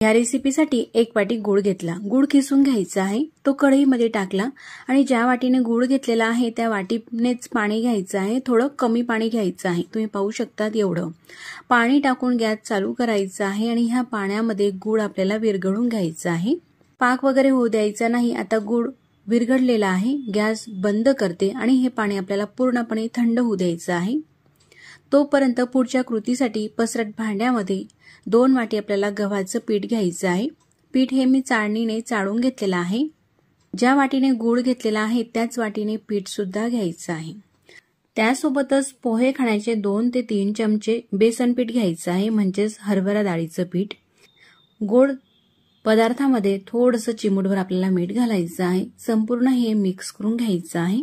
या रेसिपीसाठी 1 वाटी गूळ घेतला। गूळ किसून घ्यायचा आहे, तो कढईमध्ये टाकला आणि ज्या वाटीने गूळ घेतलेला आहे त्या वाटीनेच पाणी घ्यायचं आहे। थोडं कमी पाणी घ्यायचं आहे, तुम्ही पाहू शकता एवढं पाणी टाकून गॅस चालू करायचा आहे आणि ह्या पाण्यामध्ये गूळ आपल्याला विरघळून घ्यायचा आहे। पाक वगैरे होऊ द्यायचा नाही। आता गूळ विरघळलेला आहे, गॅस बंद करते आणि हे पाणी आपल्याला पूर्णपणे थंड होऊ द्यायचं आहे। तोपर्यंत पुढच्या कृतीसाठी पसरट भांड्यामध्ये 2 वाटी आपल्याला गव्हाचं पीठ घ्यायचं आहे। पीठ हे मी चाळणीने चाळून घेतलेलं आहे। ज्या वाटीने गूळ घेतलेला आहे त्याच वाटीने पीठ सुद्धा घ्यायचं आहे। त्यासोबतच पोहे खाण्याचे 2 ते 3 चमचे बेसन पीठ घ्यायचं आहे, म्हणजेच हरभरा डाळीचं पीठ। गोड पदार्थामध्ये थोडंसं चिमूटभर आपल्याला मीठ घालायचं आहे। संपूर्ण हे मिक्स करून घ्यायचं आहे।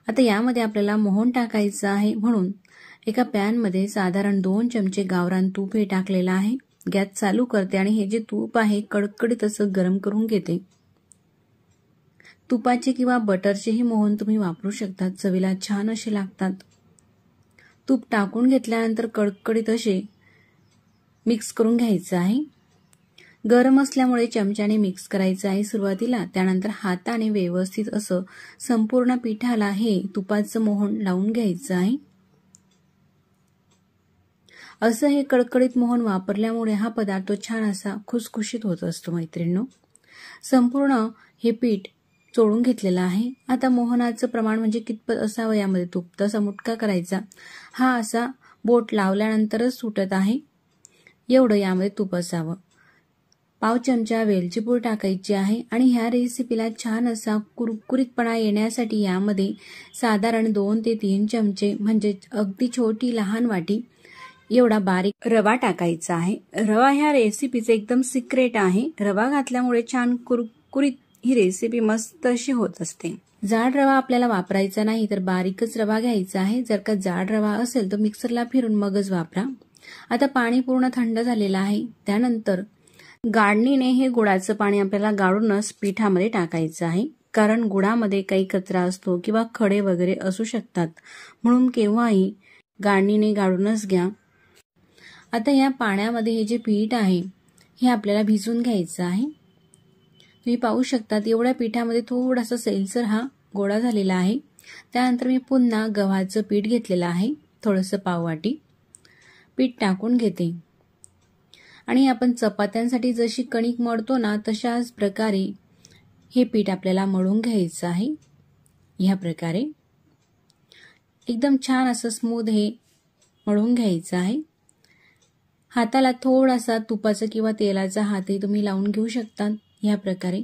आता यामध्ये आपल्याला मोहन टाकायचं आहे, म्हणून एका पॅन मध्ये साधारण 2 चमचे गावरान तूप हे टाकलेलं आहे। गॅस चालू करते आणि हे जे तूप आहे कडकडीत असं गरम करून घेते। तुपाचे किंवा बटरचेही मोहन तुम्ही वापरू शकता, चवीला छान असे लागतात। तूप टाकून घेतल्यानंतर कडकडीत असे मिक्स करून घ्यायचं आहे। गरम असल्यामुळे चमच्याने मिक्स करायचं आहे सुरुवातीला, त्यानंतर हाताने व्यवस्थित असं संपूर्ण पिठाला हे तुपाचं मोहन लावून घ्यायचं आहे। असं हे कडकडीत मोहन वापरल्यामुळे हा पदार्थ छान असा खुसखुशीत होत असतो मैत्रिणींनो। संपूर्ण हे पीठ चोळून घेतलेलं आहे। आता मोहनाचं प्रमाण म्हणजे कितपत असावं यामध्ये तूप, तसा मुटका करायचा। हा असा बोट लावल्यानंतरच सुटत आहे, एवढं यामध्ये तूप असावं। पाव चमचा वेलची पूड टाकायची आहे आणि ह्या रेसिपीला छान असा कुरकुरीतपणा येण्यासाठी यामध्ये साधारण 2 ते 3 चमचे म्हणजे अगदी छोटी लहान वाटी एवढा बारीक रवा टाकायचा आहे। रवा ह्या रेसिपीचे एकदम सिक्रेट आहे। रवा घातल्यामुळे छान कुरकुरीत ही रेसिपी मस्त अशी होत असते। जाड रवा आपल्याला वापरायचा नाही, तर बारीकच रवा घ्यायचा आहे। जर का जाड रवा असेल तर मिक्सरला फिरून मगच वापरा। आता पाणी पूर्ण थंड झालेलं आहे, त्यानंतर गाळणीने हे गुळाचं पाणी आपल्याला गाळूनच पिठामध्ये टाकायचं आहे, कारण गुळामध्ये काही कचरा असतो किंवा खडे वगैरे असू शकतात, म्हणून केव्हाही गाळणीने गाळूनच घ्या। आता या पाण्यामध्ये हे जे पीठ आहे हे आपल्याला भिजवून घ्यायचं आहे। तुम्ही पाहू शकता एवढ्या पिठामध्ये थोडासा सैलसर हा गोळा झालेला आहे। त्यानंतर मी पुन्हा गव्हाचं पीठ घेतलेलं आहे, थोडंसं पाव वाटी पीठ टाकून घेते आणि आपण चपात्यांसाठी जशी कणिक मळतो ना तशाच प्रकारे हे पीठ आपल्याला मळून घ्यायचं आहे। ह्या प्रकारे एकदम छान असं स्मूथ हे मळून घ्यायचं आहे। हाताला थोडासा तुपाचा किंवा तेलाचा हातही तुम्ही लावून घेऊ शकता। ह्या प्रकारे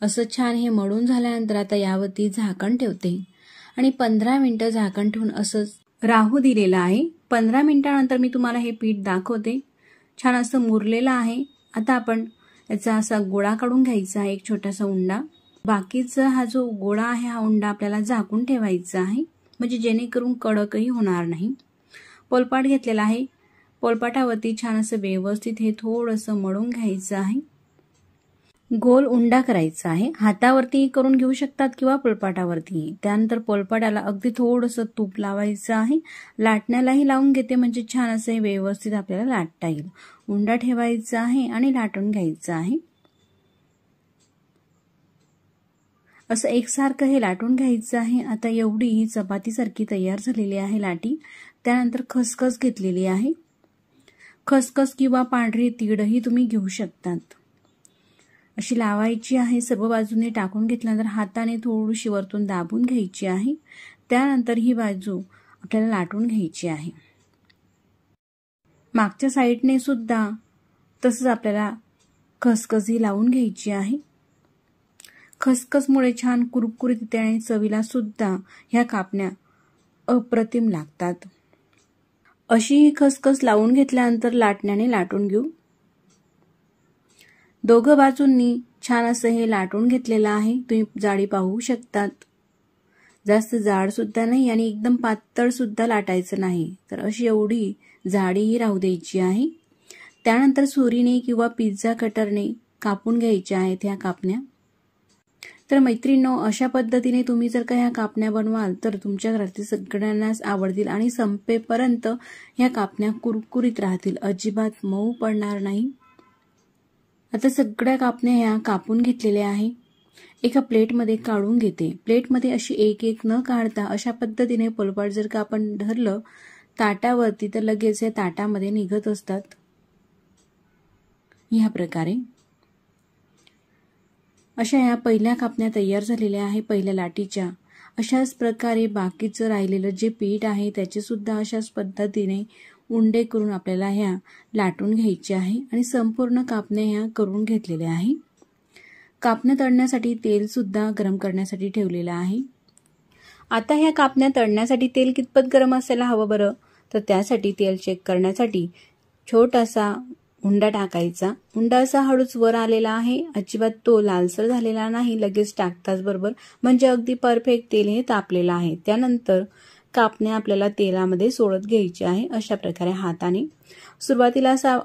असं छान हे मळून झाल्यानंतर आता यावरती झाकण ठेवते आणि 15 मिनिटं झाकण ठेवून असंच राहू दिलेलं आहे। 15 मिनिटांनंतर मी तुम्हाला हे पीठ दाखवते, छान असं मुरलेलं आहे। आता आपण याचा असा गोळा काढून घ्यायचा आहे, एक छोटासा उंडा। बाकीचा हा जो गोळा आहे हा उंडा आपल्याला झाकून ठेवायचा आहे, म्हणजे जेणेकरून कडकही होणार नाही। पोलपाट घेतलेला आहे, पोलपाटावरती छान असं व्यवस्थित हे थोडंसं मळून घ्यायचं आहे। गोल उंडा करायचा आहे, हातावरती करून घेऊ शकतात किंवा पोलपाटावरती। त्यानंतर पोलपाटाला अगदी थोडंसं तूप लावायचं आहे, लाटण्यालाही लावून घेते म्हणजे छान असं हे व्यवस्थित आपल्याला लाटता येईल। उंडा ठेवायचा आहे आणि लाटून घ्यायचं आहे। असं एकसारखं हे लाटून घ्यायचं आहे। आता एवढी ही चपातीसारखी तयार झालेली आहे लाटी। त्यानंतर खसखस घेतलेली आहे, खसखस किंवा पांढरी तीळही तुम्ही घेऊ शकतात। अशी लावायची आहे, सर्व बाजूने टाकून घेतल्यानंतर हाताने थोडीशी वरतून दाबून घ्यायची आहे। त्यानंतर ही बाजू आपल्याला लाटून घ्यायची आहे। मागच्या साईडने सुद्धा तसंच आपल्याला खसखस ही लावून घ्यायची आहे। खसखसमुळे छान कुरकुरीत येते आणि चवीला सुद्धा ह्या कापण्या अप्रतिम लागतात। अशी ही खसखस लावून घेतल्यानंतर लाटण्याने लाटून घेऊ। दोघं बाजूंनी छान असं हे लाटून घेतलेलं आहे, तुम्ही जाडी पाहू शकतात। जास्त जाड सुद्धा नाही आणि एकदम पातळ सुद्धा लाटायचं नाही, तर अशी एवढी जाडीही राहू द्यायची आहे। त्यानंतर सुरीने किंवा पिझ्झा कटरने कापून घ्यायच्या आहेत ह्या कापण्या। तर मैत्रिणींनो, अशा पद्धतीने तुम्ही जर का ह्या कापण्या बनवाल तर तुमच्या घरातील सगळ्यांनाच आवडतील आणि संपेपर्यंत ह्या कापण्या कुरकुरीत राहतील, अजिबात मऊ पडणार नाही। आता सगळ्या कापण्या ह्या कापून घेतलेल्या आहे। एका प्लेटमध्ये काढून घेते। प्लेटमध्ये अशी एक एक न काढता अशा पद्धतीने पोलपाट जर का आपण धरलं ताटावरती तर लगेच या ताटामध्ये निघत असतात। ह्या प्रकारे अशा ह्या पहिल्या कापण्या तयार झालेल्या आहे पहिल्या लाटीच्या। अशाच प्रकारे बाकीचं राहिलेलं जे पीठ आहे त्याचे सुद्धा अशाच पद्धतीने उंडे करून आपल्याला ह्या लाटून घ्यायचे आहे आणि संपूर्ण कापण्या ह्या करून घेतलेल्या आहे। कापण्या तळण्यासाठी तेल सुद्धा गरम करण्यासाठी ठेवलेलं आहे। आता ह्या कापण्या तळण्यासाठी तेल कितपत गरम असायला हवं बरं, तर त्यासाठी तेल चेक करण्यासाठी छोटासा उंडा टाकायचा। उंडा असा हळूच वर आलेला आहे, अजिबात तो लालसर झालेला नाही लगेच टाकताच बरोबर, म्हणजे अगदी परफेक्ट तेल हे तापलेलं आहे। त्यानंतर कापण्या आपल्याला तेलामध्ये सोडत घ्यायची आहे अशा प्रकारे हाताने। सुरुवातीला असा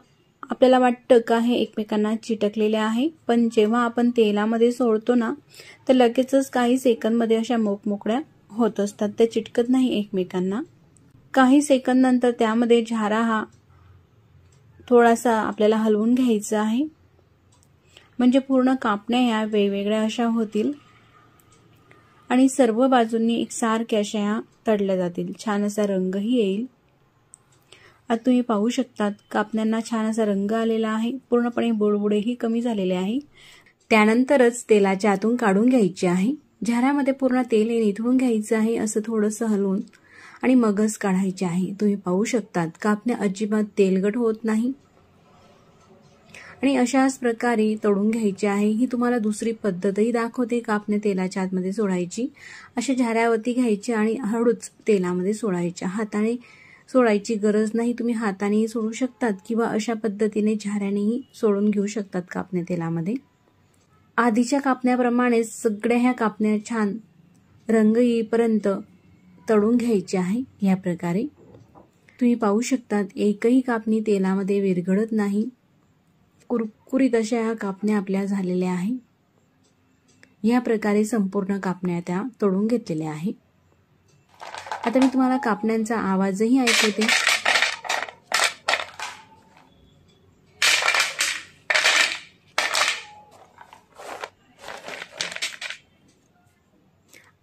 आपल्याला वाटतं का हे एकमेकांना चिटकलेले आहे, पण जेव्हा आपण तेलामध्ये सोडतो ना तर लगेचच काही सेकंदमध्ये अशा मोकमोकळ्या होत असतात, त्या चिटकत नाही एकमेकांना। काही सेकंद नंतर त्यामध्ये झारा हा थोडासा आपल्याला हलवून घ्यायचा आहे, म्हणजे पूर्ण कापण्या ह्या वेगवेगळ्या अशा होतील आणि सर्व बाजूंनी एकसारख्या अशा ह्या तळल्या जातील, छान असा रंगही येईल। आता तुम्ही पाहू शकतात कापण्यांना छान असा रंग आलेला आहे, पूर्णपणे बुडबुडेही कमी झालेले आहे। त्यानंतरच तेलाच्या आतून काढून घ्यायचे आहे। झाऱ्यामध्ये पूर्ण तेल निथळून घ्यायचं आहे असं थोडंसं हलवून आणि मगच काढायचे आहे। तुम्ही पाहू शकतात कापण्या अजिबात तेलगट होत नाही आणि अशाच प्रकारे तळून घ्यायचे आहे। ही तुम्हाला दुसरी पद्धतही दाखवते कापण्या तेलाच्या आतमध्ये सोडायची। अशा झाऱ्यावरती घ्यायची आणि हळूच तेलामध्ये सोडायच्या, हाताने सोडायची गरज नाही, तुम्ही हातानेही सोडू शकतात किंवा अशा पद्धतीने झाऱ्यानेही सोडून घेऊ शकतात कापण्या तेलामध्ये। आधीच्या कापण्याप्रमाणे सगळ्या ह्या कापण्या छान रंग येईपर्यंत तळून घ्यायची आहे। या प्रकारे तुम्ही पाहू शकतात एकही कापणी तेलामध्ये विरघळत नाही, कुरकुरीत अशा ह्या कापण्या आपल्या झालेल्या आहे। या प्रकारे संपूर्ण कापण्या त्या तळून घेतलेल्या आहे। आता मी तुम्हाला कापण्यांचा आवाजही ऐकवते।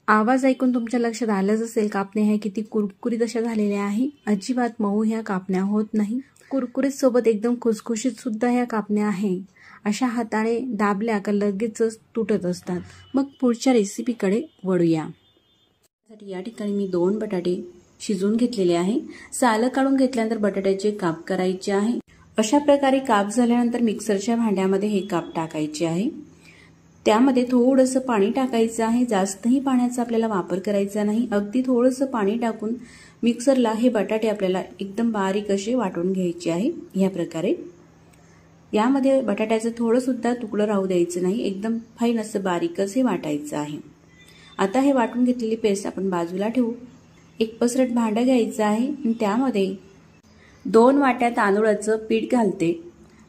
आवाज ऐकून तुमच्या लक्षात आलंच असेल कापण्या ह्या किती कुरकुरीत अशा झालेल्या आहे, अजिबात मऊ ह्या कापण्या होत नाही। कुरकुरीत सोबत एकदम खुसखुशीत सुद्धा ह्या कापण्या आहे। अशा हाताने दाबल्या का लगेचच तुटत असतात। मग पुढच्या रेसिपीकडे वळूया। या ठिकाणी मी 2 बटाटे शिजवून घेतलेले आहे। सालं काढून घेतल्यानंतर बटाट्याचे काप करायचे आहे। अशा प्रकारे काप झाल्यानंतर मिक्सरच्या भांड्यामध्ये हे काप टाकायचे आहे। त्यामध्ये थोडंसं पाणी टाकायचं आहे, जास्तही पाण्याचा आपल्याला वापर करायचा नाही, अगदी थोडंसं पाणी टाकून मिक्सरला हे बटाटे आपल्याला एकदम बारीक असे वाटून घ्यायचे आहे। या प्रकारे यामध्ये बटाट्याचं थोडं सुद्धा तुकडं राहू द्यायचं नाही, एकदम फाईन असं बारीकच हे वाटायचं आहे। आता हे वाटून घेतलेली पेस्ट आपण बाजूला ठेवू। एक पसरट भांडं घ्यायचं आहे आणि त्यामध्ये 2 वाट्या तांदूळाचं पीठ घालते।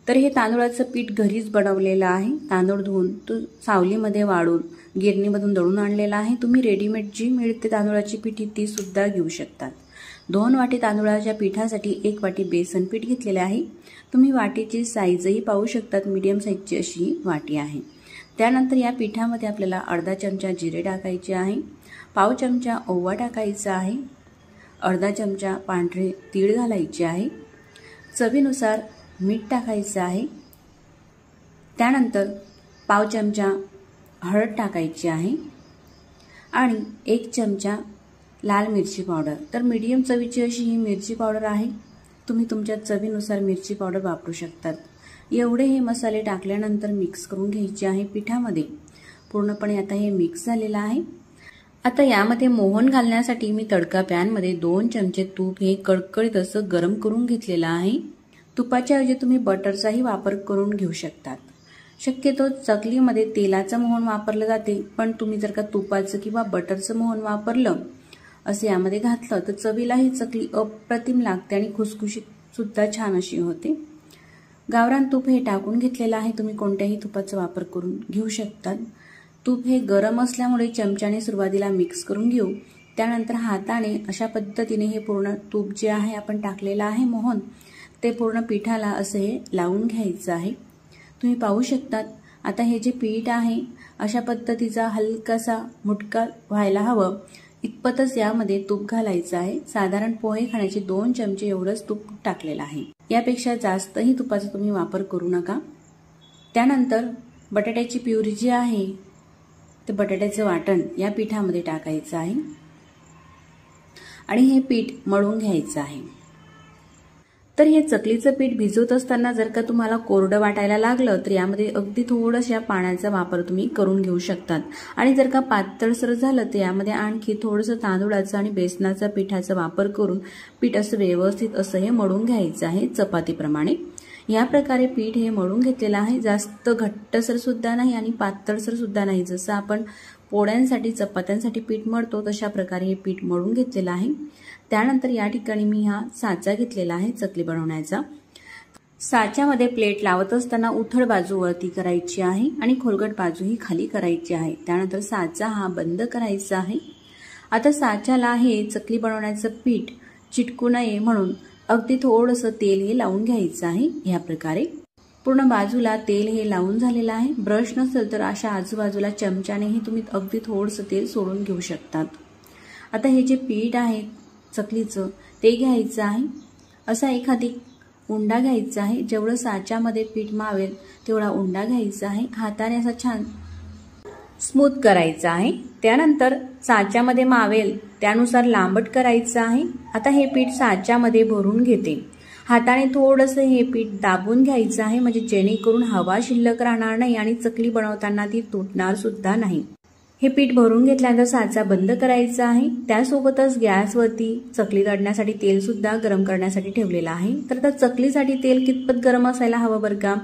तर हे तांदूळाचं पीठ घरीच बनवलेलं आहे, तांदूळ धुवून तो सावलीमध्ये वाळून गिरणीमधून दळून आणलेला आहे। तुम्ही रेडीमेड जी मिळते तांदूळाची पिठी ती सुद्धा घेऊ शकतात। 2 वाटी तांदूळाच्या पिठासाठी 1 वाटी बेसन पीठ घेतलेले आहे। तुम्ही वाटीची साईजही पाहू शकतात, मीडियम साईजची अशी वाटी आहे। त्यानंतर या पिठामध्ये आपल्याला अर्धा चमचा जिरे टाकायचे आहे, पाव चमचा ओवा टाकायचा आहे, अर्धा चमचा पांढरे तीळ घालायचे आहे, चवीनुसार मीठ टाकायचं आहे। त्यानंतर पाव चमचा हळद टाकायची आहे आणि 1 चमचा लाल मिरची पावडर। तर मीडियम चवीची अशी ही मिरची पावडर आहे, तुम्ही तुमच्या चवीनुसार मिरची पावडर वापरू शकतात। एवढे हे मसाले टाकल्यानंतर मिक्स करून घ्यायचे आहे पिठामध्ये। पूर्णपणे आता हे मिक्स झालेलं आहे। आता यामध्ये मोहन घालण्यासाठी मी तडका पॅनमध्ये 2 चमचे तूप हे कडकडीत असं गरम करून घेतलेलं आहे। तुपाच्या ऐवजी तुम्ही बटरचाही वापर करून घेऊ शकतात। शक्यतो चकलीमध्ये तेलाचं मोहन वापरलं जाते, पण तुम्ही जर का तुपाचं किंवा बटरचं मोहन वापरलं असे यामध्ये घातलं तर चवीला ही चकली अप्रतिम लागते आणि खुसखुशीत सुद्धा छान अशी होते। गावरान तूप हे टाकून घेतलेलं आहे, तुम्ही कोणत्याही तुपाचा वापर करून घेऊ शकतात। तूप हे गरम असल्यामुळे चमच्याने सुरुवातीला मिक्स करून घेऊ। त्यानंतर हाताने अशा पद्धतीने हे पूर्ण तूप जे आहे आपण टाकलेलं आहे मोहन, ते पूर्ण पिठाला असं हे लावून घ्यायचं आहे। तुम्ही पाहू शकतात आता हे जे पीठ आहे अशा पद्धतीचा हलकासा मुटका व्हायला हवं इतपतच यामध्ये तूप घालायचं आहे। साधारण पोहे खाण्याचे 2 चमचे एवढंच तूप टाकलेलं आहे, यापेक्षा जास्तही तुपाचा तुम्ही वापर करू नका। त्यानंतर बटाट्याची प्युरी जी आहे ते बटाट्याचं वाटण या पिठामध्ये टाकायचं आहे आणि हे पीठ मळून घ्यायचं आहे। तर हे चकलीचं पीठ भिजवत असताना जर का तुम्हाला कोरडं वाटायला लागलं तर यामध्ये अगदी थोडंसं पाण्याचा वापर तुम्ही करून घेऊ शकतात आणि जर का पातळसर झालं तर यामध्ये आणखी थोडंसं तांदूळाचं आणि बेसनाचा पिठाचा वापर करून पीठ असं व्यवस्थित असं हे मळून घ्यायचं आहे चपातीप्रमाणे। या प्रकारे पीठ हे मळून घेतलेलं आहे, जास्त घट्टसर सुद्धा नाही आणि पातळसर सुद्धा नाही। जसं आपण पोळ्यांसाठी चपात्यांसाठी पीठ मळतो तशा प्रकारे हे पीठ मळून घेतलेलं आहे। त्यानंतर या ठिकाणी मी हा साचा घेतलेला आहे चकली बनवण्याचा। साच्यामध्ये प्लेट लावत असताना उथळ बाजू वरती करायची आहे आणि खोलगट बाजू ही खाली करायची आहे। त्यानंतर साचा हा बंद करायचा आहे। आता साच्याला हे चकली बनवण्याचं पीठ चिटकू नये म्हणून अगदी थोडंसं तेल हे लावून घ्यायचं आहे। या प्रकारे पूर्ण बाजूला तेल हे लावून झालेलं आहे। ब्रश नसेल तर अशा आजूबाजूला चमच्यानेही तुम्ही अगदी थोडंसं तेल सोडून घेऊ शकतात। आता हे जे पीठ आहे चकलीचं ते घ्यायचं आहे, असा एखादी उंडा घ्यायचा आहे। जेवढं साच्यामध्ये पीठ मावेल तेवढा उंडा घ्यायचा आहे, हाताने असा छान स्मूथ करायचा आहे। त्यानंतर साच्यामध्ये मावेल त्यानुसार लांबट करायचं आहे। आता हे पीठ साच्यामध्ये भरून घेते, हाताने थोडंसं हे पीठ दाबून घ्यायचं आहे म्हणजे जेणेकरून हवा शिल्लक राहणार नाही आणि चकली बनवताना ती तुटणार सुद्धा नाही। हे पीठ भरून घेतल्यानंतर साचा बंद करायचा आहे। त्यासोबतच गॅसवरती चकली तळण्यासाठी तेल सुद्धा गरम करण्यासाठी ठेवलेलं आहे। तर त्या चकलीसाठी तेल कितपत गरम असायला हवं बरं का,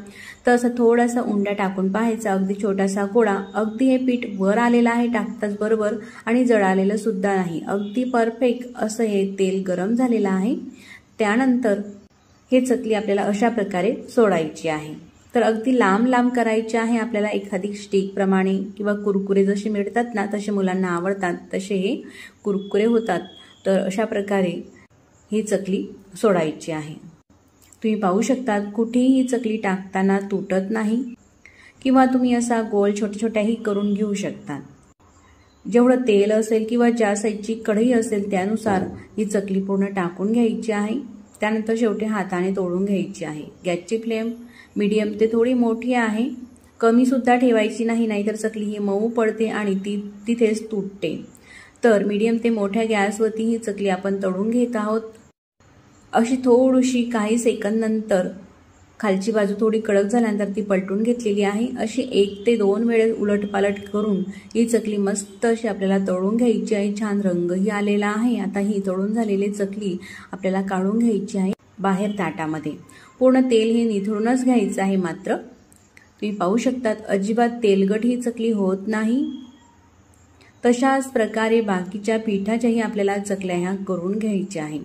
तर असं थोडासा उंडा टाकून पाहायचा, अगदी छोटासा गोळा। अगदी हे पीठ वर आलेलं आहे टाकताच बरोबर आणि जळालेलं सुद्धा नाही, अगदी परफेक्ट असं हे तेल गरम झालेलं आहे। त्यानंतर हे चकली आपल्याला अशा प्रकारे सोडायची आहे। तर अगदी लांब लांब करायचे आहे आपल्याला, एखादी स्टिक प्रमाणे किंवा कुरकुरे जसे मिळतात ना तसे मुलांना आवडतात तसे हे कुरकुरे होतात। तर अशा प्रकारे ही चकली सोडायची आहे। तुम्ही पाहू शकता कुठेही ही चकली टाकताना तुटत नाही किंवा तुम्ही असा गोल छोट्या छोट्याही करून घेऊ शकता। जेवढं तेल असेल किंवा ज्या साईजची कढई असेल त्यानुसार ही चकली पूर्ण टाकून घ्यायची आहे। त्यानंतर शेवटी हाताने तोडून घ्यायची आहे। गॅसची फ्लेम मीडियम ते थोडी मोठी आहे, कमी सुद्धा ठेवायची नाही, नाहीतर चकली ही मऊ पडते आणि ती तिथेच तुटते। तर मीडियम ते मोठ्या गॅसवरती ही चकली आपण तळून घेत आहोत। अशी थोडीशी काही सेकंद नंतर खालची बाजू थोडी कडक झाल्यानंतर ती पलटून घेतलेली आहे। अशी 1 ते 2 वेळेस उलटपालट करून ही चकली मस्त अशी आपल्याला तळून घ्यायची आहे। छान रंगही आलेला आहे। आता ही तळून झालेली चकली आपल्याला काढून घ्यायची आहे बाहेर ताटामध्ये। पूर्ण तेल हे निथळूनच घ्यायचं आहे। मात्र तुम्ही पाहू शकतात अजिबात तेलगट ही चकली होत नाही। तशाच प्रकारे बाकीच्या पिठाच्याही आपल्याला चकल्या ह्या करून घ्यायच्या आहे।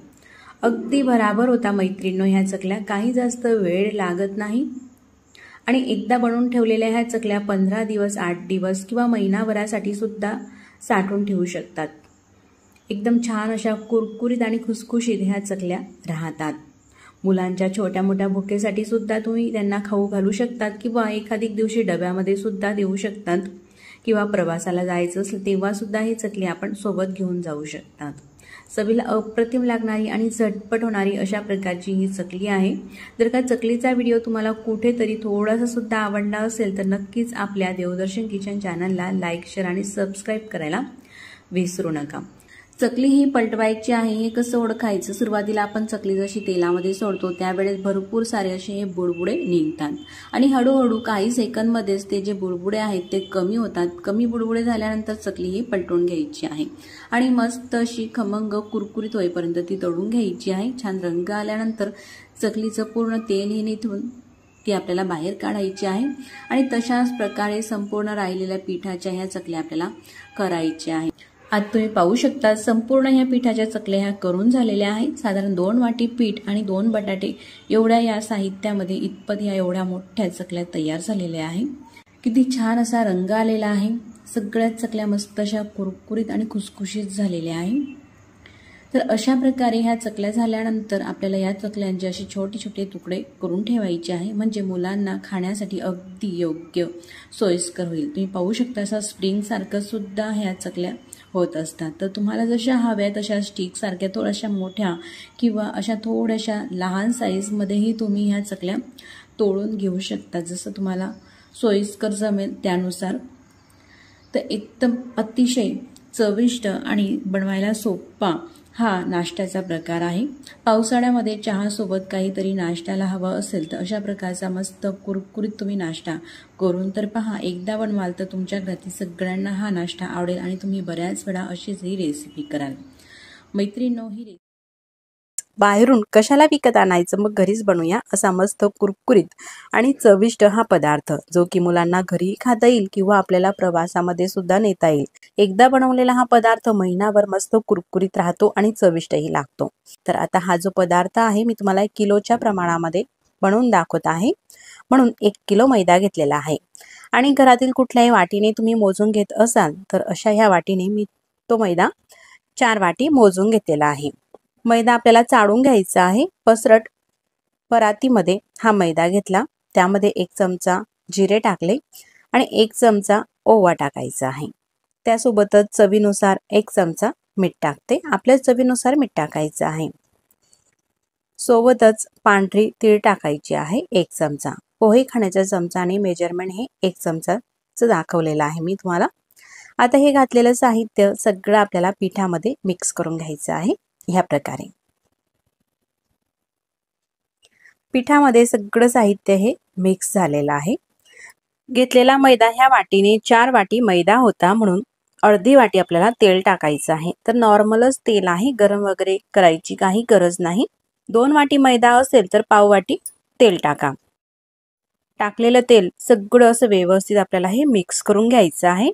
अगदी भराभर होता मैत्रिणींनो ह्या चकल्या, काही जास्त वेळ लागत नाही आणि एकदा बनवून ठेवलेल्या ह्या चकल्या 15 दिवस 8 दिवस किंवा महिनाभरासाठी सुद्धा साठवून ठेवू शकतात। एकदम छान अशा कुरकुरीत आणि खुसखुशीत ह्या चकल्या राहतात। मुलांच्या छोट्या मोठ्या भुकेसाठी सुद्धा तुम्ही त्यांना खाऊ घालू शकतात किंवा एखादी दिवशी डब्यामध्ये सुद्धा देऊ शकतात किंवा प्रवासाला जायचं असेल तेव्हा सुद्धा ही चकली आपण सोबत घेऊन जाऊ शकतात। चवीला अप्रतिम लागणारी आणि झटपट होणारी अशा प्रकारची ही चकली आहे। जर का चकलीचा व्हिडिओ तुम्हाला कुठेतरी थोडासा सुद्धा आवडला असेल तर नक्कीच आपल्या देवदर्शन किचन चॅनलला लाईक, शेअर आणि सबस्क्राईब करायला विसरू नका। चकली ही पलटवायची आहे। हे कसं ओळखायचं, सुरुवातीला आपण चकली जशी तेलामध्ये सोडतो त्यावेळेस भरपूर सारे असे हे बुडबुडे निघतात आणि हळूहळू काही सेकंदमध्येच ते जे बुडबुडे आहेत ते कमी होतात। कमी बुडबुडे झाल्यानंतर चकली ही पलटून घ्यायची आहे आणि मस्त अशी खमंग कुरकुरीत होईपर्यंत ती तळून घ्यायची आहे। छान रंग आल्यानंतर चकलीचं पूर्ण तेल हे निथळून ती आपल्याला बाहेर काढायची आहे आणि तशाच प्रकारे संपूर्ण राहिलेल्या पिठाच्या ह्या चकल्या आपल्याला करायच्या आहेत। आज तुम्ही पाहू शकता संपूर्ण ह्या पिठाच्या चकल्या ह्या करून झालेल्या आहेत। साधारण 2 वाटी पीठ आणि 2 बटाटे एवढ्या या साहित्यामध्ये इतपत ह्या एवढ्या मोठ्या चकल्या तयार झालेल्या आहेत। किती छान असा रंग आलेला आहे। सगळ्याच चकल्या मस्त अशा कुरकुरीत आणि खुसखुशीत झालेल्या आहे। तर अशा प्रकारे ह्या चकल्या झाल्यानंतर आपल्याला या चकल्यांचे असे छोटे छोटे तुकडे करून ठेवायचे आहे, म्हणजे मुलांना खाण्यासाठी अगदी योग्य सोयीस्कर होईल। तुम्ही पाहू शकता असा स्प्रिंग सारखं सुद्धा ह्या चकल्या होत असतात। तर तुम्हाला जशा हव्या तशा स्टिक सारख्या थोड्याशा मोठ्या किंवा अशा थोड्याशा लहान साईजमध्येही तुम्ही ह्या चकल्या तोडून घेऊ शकता, जसं तुम्हाला सोयीस्कर जमेल त्यानुसार। तर एकदम अतिशय चविष्ट आणि बनवायला सोपा हा नाश्त्याचा प्रकार आहे। पावसाळ्यामध्ये चहासोबत काहीतरी नाश्त्याला हवा असेल तर अशा प्रकारचा मस्त कुरकुरीत तुम्ही नाश्ता करून तर पहा। एकदा बनवाल तर तुमच्या घरातील सगळ्यांना हा नाश्ता आवडेल आणि तुम्ही बऱ्याच वेळा अशीच ही रेसिपी कराल। मैत्रिणींनो, ही बाहेरून कशाला विकत आणायचं, मग घरीच बनवूया असा मस्त कुरकुरीत आणि चविष्ट हा पदार्थ, जो की मुलांना घरी खाता येईल किंवा आपल्याला प्रवासामध्ये सुद्धा नेता येईल। एकदा बनवलेला हा पदार्थ महिनाभर मस्त कुरकुरीत राहतो आणि चविष्टही लागतो। तर आता हा जो पदार्थ आहे मी तुम्हाला 1 किलोच्या प्रमाणामध्ये बनवून दाखवत आहे। म्हणून 1 किलो मैदा घेतलेला आहे आणि घरातील कुठल्याही वाटीने तुम्ही मोजून घेत असाल तर अशा ह्या वाटीने मी तो मैदा 4 वाटी मोजून घेतलेला आहे। मैदा आपल्याला चाळून घ्यायचा आहे। पसरट परातीमध्ये हा मैदा घेतला, त्यामध्ये 1 चमचा जिरे टाकले आणि 1 चमचा ओवा टाकायचा आहे। त्यासोबतच चवीनुसार 1 चमचा मीठ टाकते, आपल्या चवीनुसार मीठ टाकायचं आहे। सोबतच पांढरी तीळ टाकायची आहे 1 चमचा। पोहे खाण्याच्या चमचाने मेजरमेंट हे 1 चमचाचं दाखवलेलं आहे मी तुम्हाला। आता हे घातलेलं साहित्य सगळं आपल्याला पिठामध्ये मिक्स करून घ्यायचं आहे। ह्या प्रकारे पिठामध्ये सगळं साहित्य हे मिक्स झालेलं आहे। घेतलेला मैदा ह्या वाटीने 4 वाटी मैदा होता, म्हणून अर्धी वाटी आपल्याला तेल टाकायचं आहे। तर नॉर्मलच तेल आहे, गरम वगैरे करायची काही गरज नाही। 2 वाटी मैदा असेल तर पाव वाटी तेल टाका। टाकलेलं तेल सगळं असं व्यवस्थित आपल्याला हे मिक्स करून घ्यायचं आहे।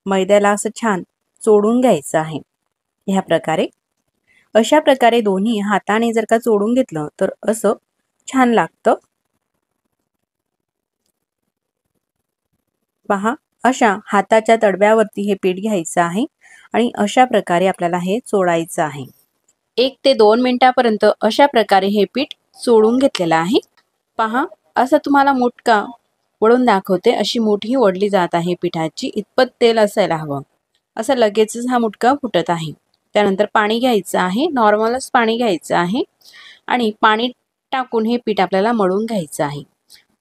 मैद्याला असं छान चोडून घ्यायचं आहे। ह्या प्रकारे अशा प्रकारे दोन्ही हाताने जर का चोडून घेतलं तर असं छान लागतं। पहा, अशा हाताच्या तडव्यावरती हे पीठ घ्यायचं आहे आणि अशा प्रकारे आपल्याला हे चोडायचं आहे। 1 ते 2 मिनिटापर्यंत अशा प्रकारे हे पीठ चोडून घेतलेलं आहे। पहा, असं तुम्हाला मुटका वळून दाखवते, अशी मुठी ओढली जात आहे पिठाची, इतपत तेल असायला हवं। असं लगेचच हा मुटका फुटत आहे। त्यानंतर पाणी घ्यायचं आहे, नॉर्मलच पाणी घ्यायचं आहे आणि पाणी टाकून हे पीठ आपल्याला मळून घ्यायचं आहे।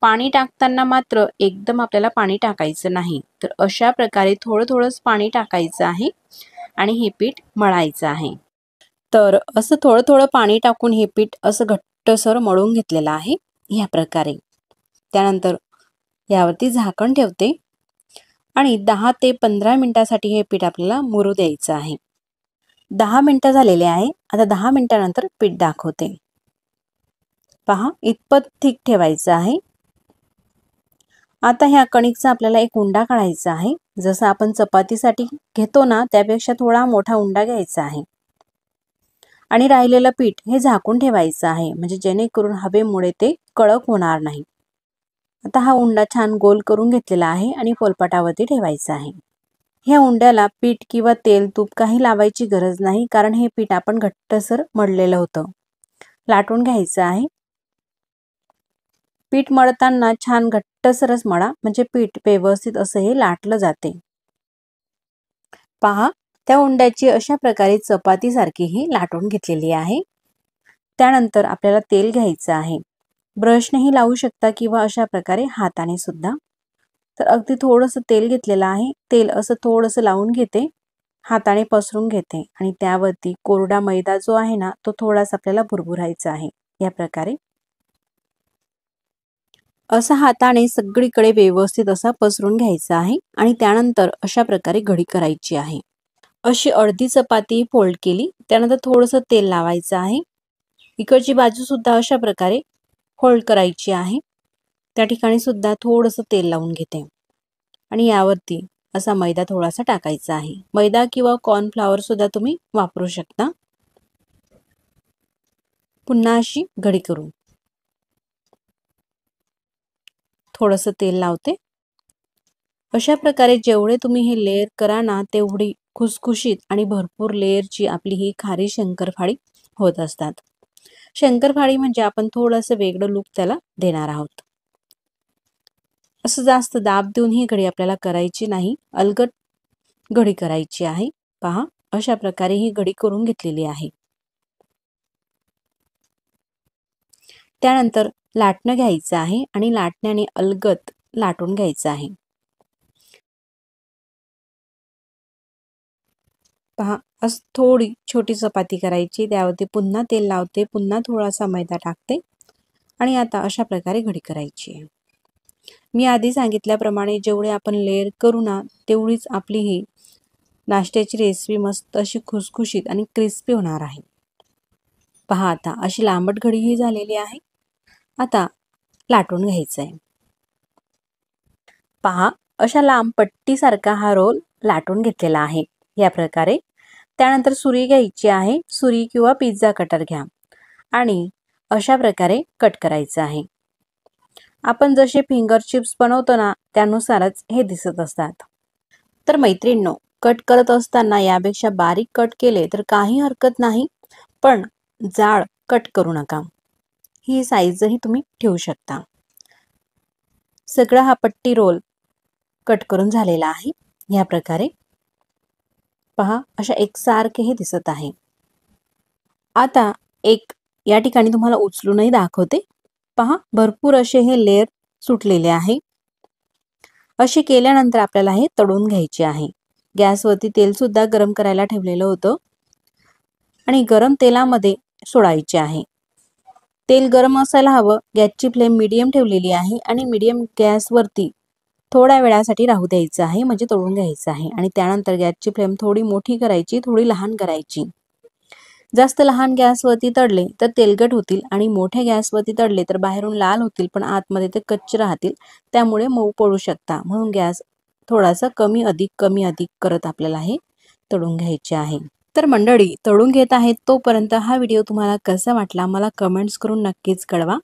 पाणी टाकताना मात्र एकदम आपल्याला पाणी टाकायचं नाही, तर अशा प्रकारे थोडं थोडंच पाणी टाकायचं आहे आणि हे पीठ मळायचं आहे। तर असं थोडं थोडं पाणी टाकून हे पीठ असं घट्टसर मळून घेतलेलं आहे ह्या प्रकारे। त्यानंतर यावरती झाकण ठेवते आणि 10 ते 15 मिनिटासाठी हे पीठ आपल्याला मुरू द्यायचं आहे। 10 मिनिटं झालेले आहे। आता 10 मिनिटानंतर पीठ दाखवते। पहा, इतपत ठीक ठेवायचं आहे। आता ह्या कणिकचा आपल्याला एक उंडा काढायचा आहे। जसं आपण चपातीसाठी घेतो ना, त्यापेक्षा थोडा मोठा उंडा घ्यायचा आहे आणि राहिलेलं पीठ हे झाकून ठेवायचं आहे, म्हणजे जेणेकरून हवेमुळे ते कडक होणार नाही। आता हा उंडा छान गोल करून घेतलेला आहे आणि पोलपाटावरती ठेवायचा आहे। ह्या उंड्याला पीठ किंवा तेल तूप काही लावायची गरज नाही, कारण हे पीठ आपण घट्टसर मळलेलं होतं। लाटून घ्यायचं आहे। पीठ मळताना छान घट्टसरच मळा, म्हणजे पीठ व्यवस्थित असं हे लाटलं जाते। पहा, त्या उंड्याची अशा प्रकारे चपाती सारखी ही लाटून घेतलेली आहे। त्यानंतर आपल्याला तेल घ्यायचं आहे। ब्रशनेही लावू शकता किंवा अशा प्रकारे हाताने सुद्धा। तर अगदी थोडंसं तेल घेतलेलं आहे। तेल असं थोडंसं लावून घेते, हाताने पसरून घेते आणि त्यावरती कोरडा मैदा जो आहे ना, तो थोडासा आपल्याला भुरभुरायचा आहे। या प्रकारे असं हाताने सगळीकडे व्यवस्थित असा पसरून घ्यायचा आहे आणि त्यानंतर अशा प्रकारे घडी करायची आहे। अशी अर्धी चपाती फोल्ड केली, त्यानंतर थोडंसं तेल लावायचं आहे। इकडची बाजू सुद्धा अशा प्रकारे फोल्ड करायची आहे। त्या ठिकाणी सुद्धा थोडंसं तेल लावून घेते आणि यावरती असा मैदा थोडासा टाकायचा आहे। मैदा किंवा कॉर्नफ्लॉवर सुद्धा तुम्ही वापरू शकता। पुन्हा अशी घडी करू, थोडंसं तेल लावते अशा प्रकारे जेवढे तुम्ही हे लेयर करा ना तेवढी खुसखुशीत आणि भरपूर लेयरची आपली ही खारी शंकरपाळी होत असतात. शंकरपाळी म्हणजे आपण थोडंसं वेगळं लुक त्याला देणार आहोत. असं जास्त दाब देऊन ही घडी आपल्याला करायची नाही, अलगद घडी करायची आहे. पहा, अशा प्रकारे ही घडी करून घेतलेली आहे. त्यानंतर लाटणं घ्यायचं आहे आणि लाटण्याने अलगद लाटून घ्यायचं आहे. पहा, असं थोडी छोटी चपाती करायची, त्यावरती पुन्हा तेल लावते, पुन्हा थोडासा मैदा टाकते आणि आता अशा प्रकारे घडी करायची आहे. मी आधी सांगितल्याप्रमाणे जेवढे आपण लेअर करू ना तेवढीच आपली ही नाश्त्याची रेसिपी मस्त अशी खुसखुशीत आणि क्रिस्पी होणार आहे. पहा, आता अशी लांबट घडी ही झालेली आहे. आता लाटून घ्यायचं आहे. पहा, अशा लांब पट्टीसारखा हा रोल लाटून घेतलेला आहे या प्रकारे. त्यानंतर सुरी घ्यायची आहे, सुरी किंवा पिझ्झा कटर घ्या आणि अशा प्रकारे कट करायचं आहे. आपण जसे फिंगर चिप्स बनवतो ना त्यानुसारच हे दिसत असतात. तर मैत्रिणींनो, कट करत असताना यापेक्षा बारीक कट केले तर काही हरकत नाही, पण जाड कट करू नका. ही साईजही तुम्ही ठेवू शकता. सगळा हा पट्टी रोल कट करून झालेला आहे या प्रकारे. पहा, अशा एकसारखे हे दिसत आहे. आता एक या ठिकाणी तुम्हाला उचलूनही दाखवते. पहा, भरपूर असे हे लेयर सुटलेले आहे. असे केल्यानंतर आपल्याला हे तळून घ्यायचे आहे. गॅसवरती तेल सुद्धा गरम करायला ठेवलेलं होतं आणि गरम तेलामध्ये सोडायचे आहे. तेल गरम असायला हवं. गॅसची फ्लेम मीडियम ठेवलेली आहे आणि मीडियम गॅसवरती थोड्या वेळासाठी राहू द्यायचं आहे, म्हणजे तळून घ्यायचं आहे. आणि त्यानंतर गॅसची फ्लेम थोडी मोठी करायची, थोडी लहान करायची. जास्त लहान गॅसवरती तळले तर तेलकट होतील आणि मोठ्या गॅसवरती तळले तर बाहेरून लाल होतील पण आतमध्ये ते कच्चे राहतील, त्यामुळे मऊ पडू शकता. म्हणून गॅस थोडासा कमी अधिक करत आपल्याला हे तळून घ्यायचे आहे. तर मंडळी, तळून घेत आहेत तोपर्यंत हा व्हिडिओ तुम्हाला कसा वाटला मला कमेंट्स करून नक्कीच कळवा.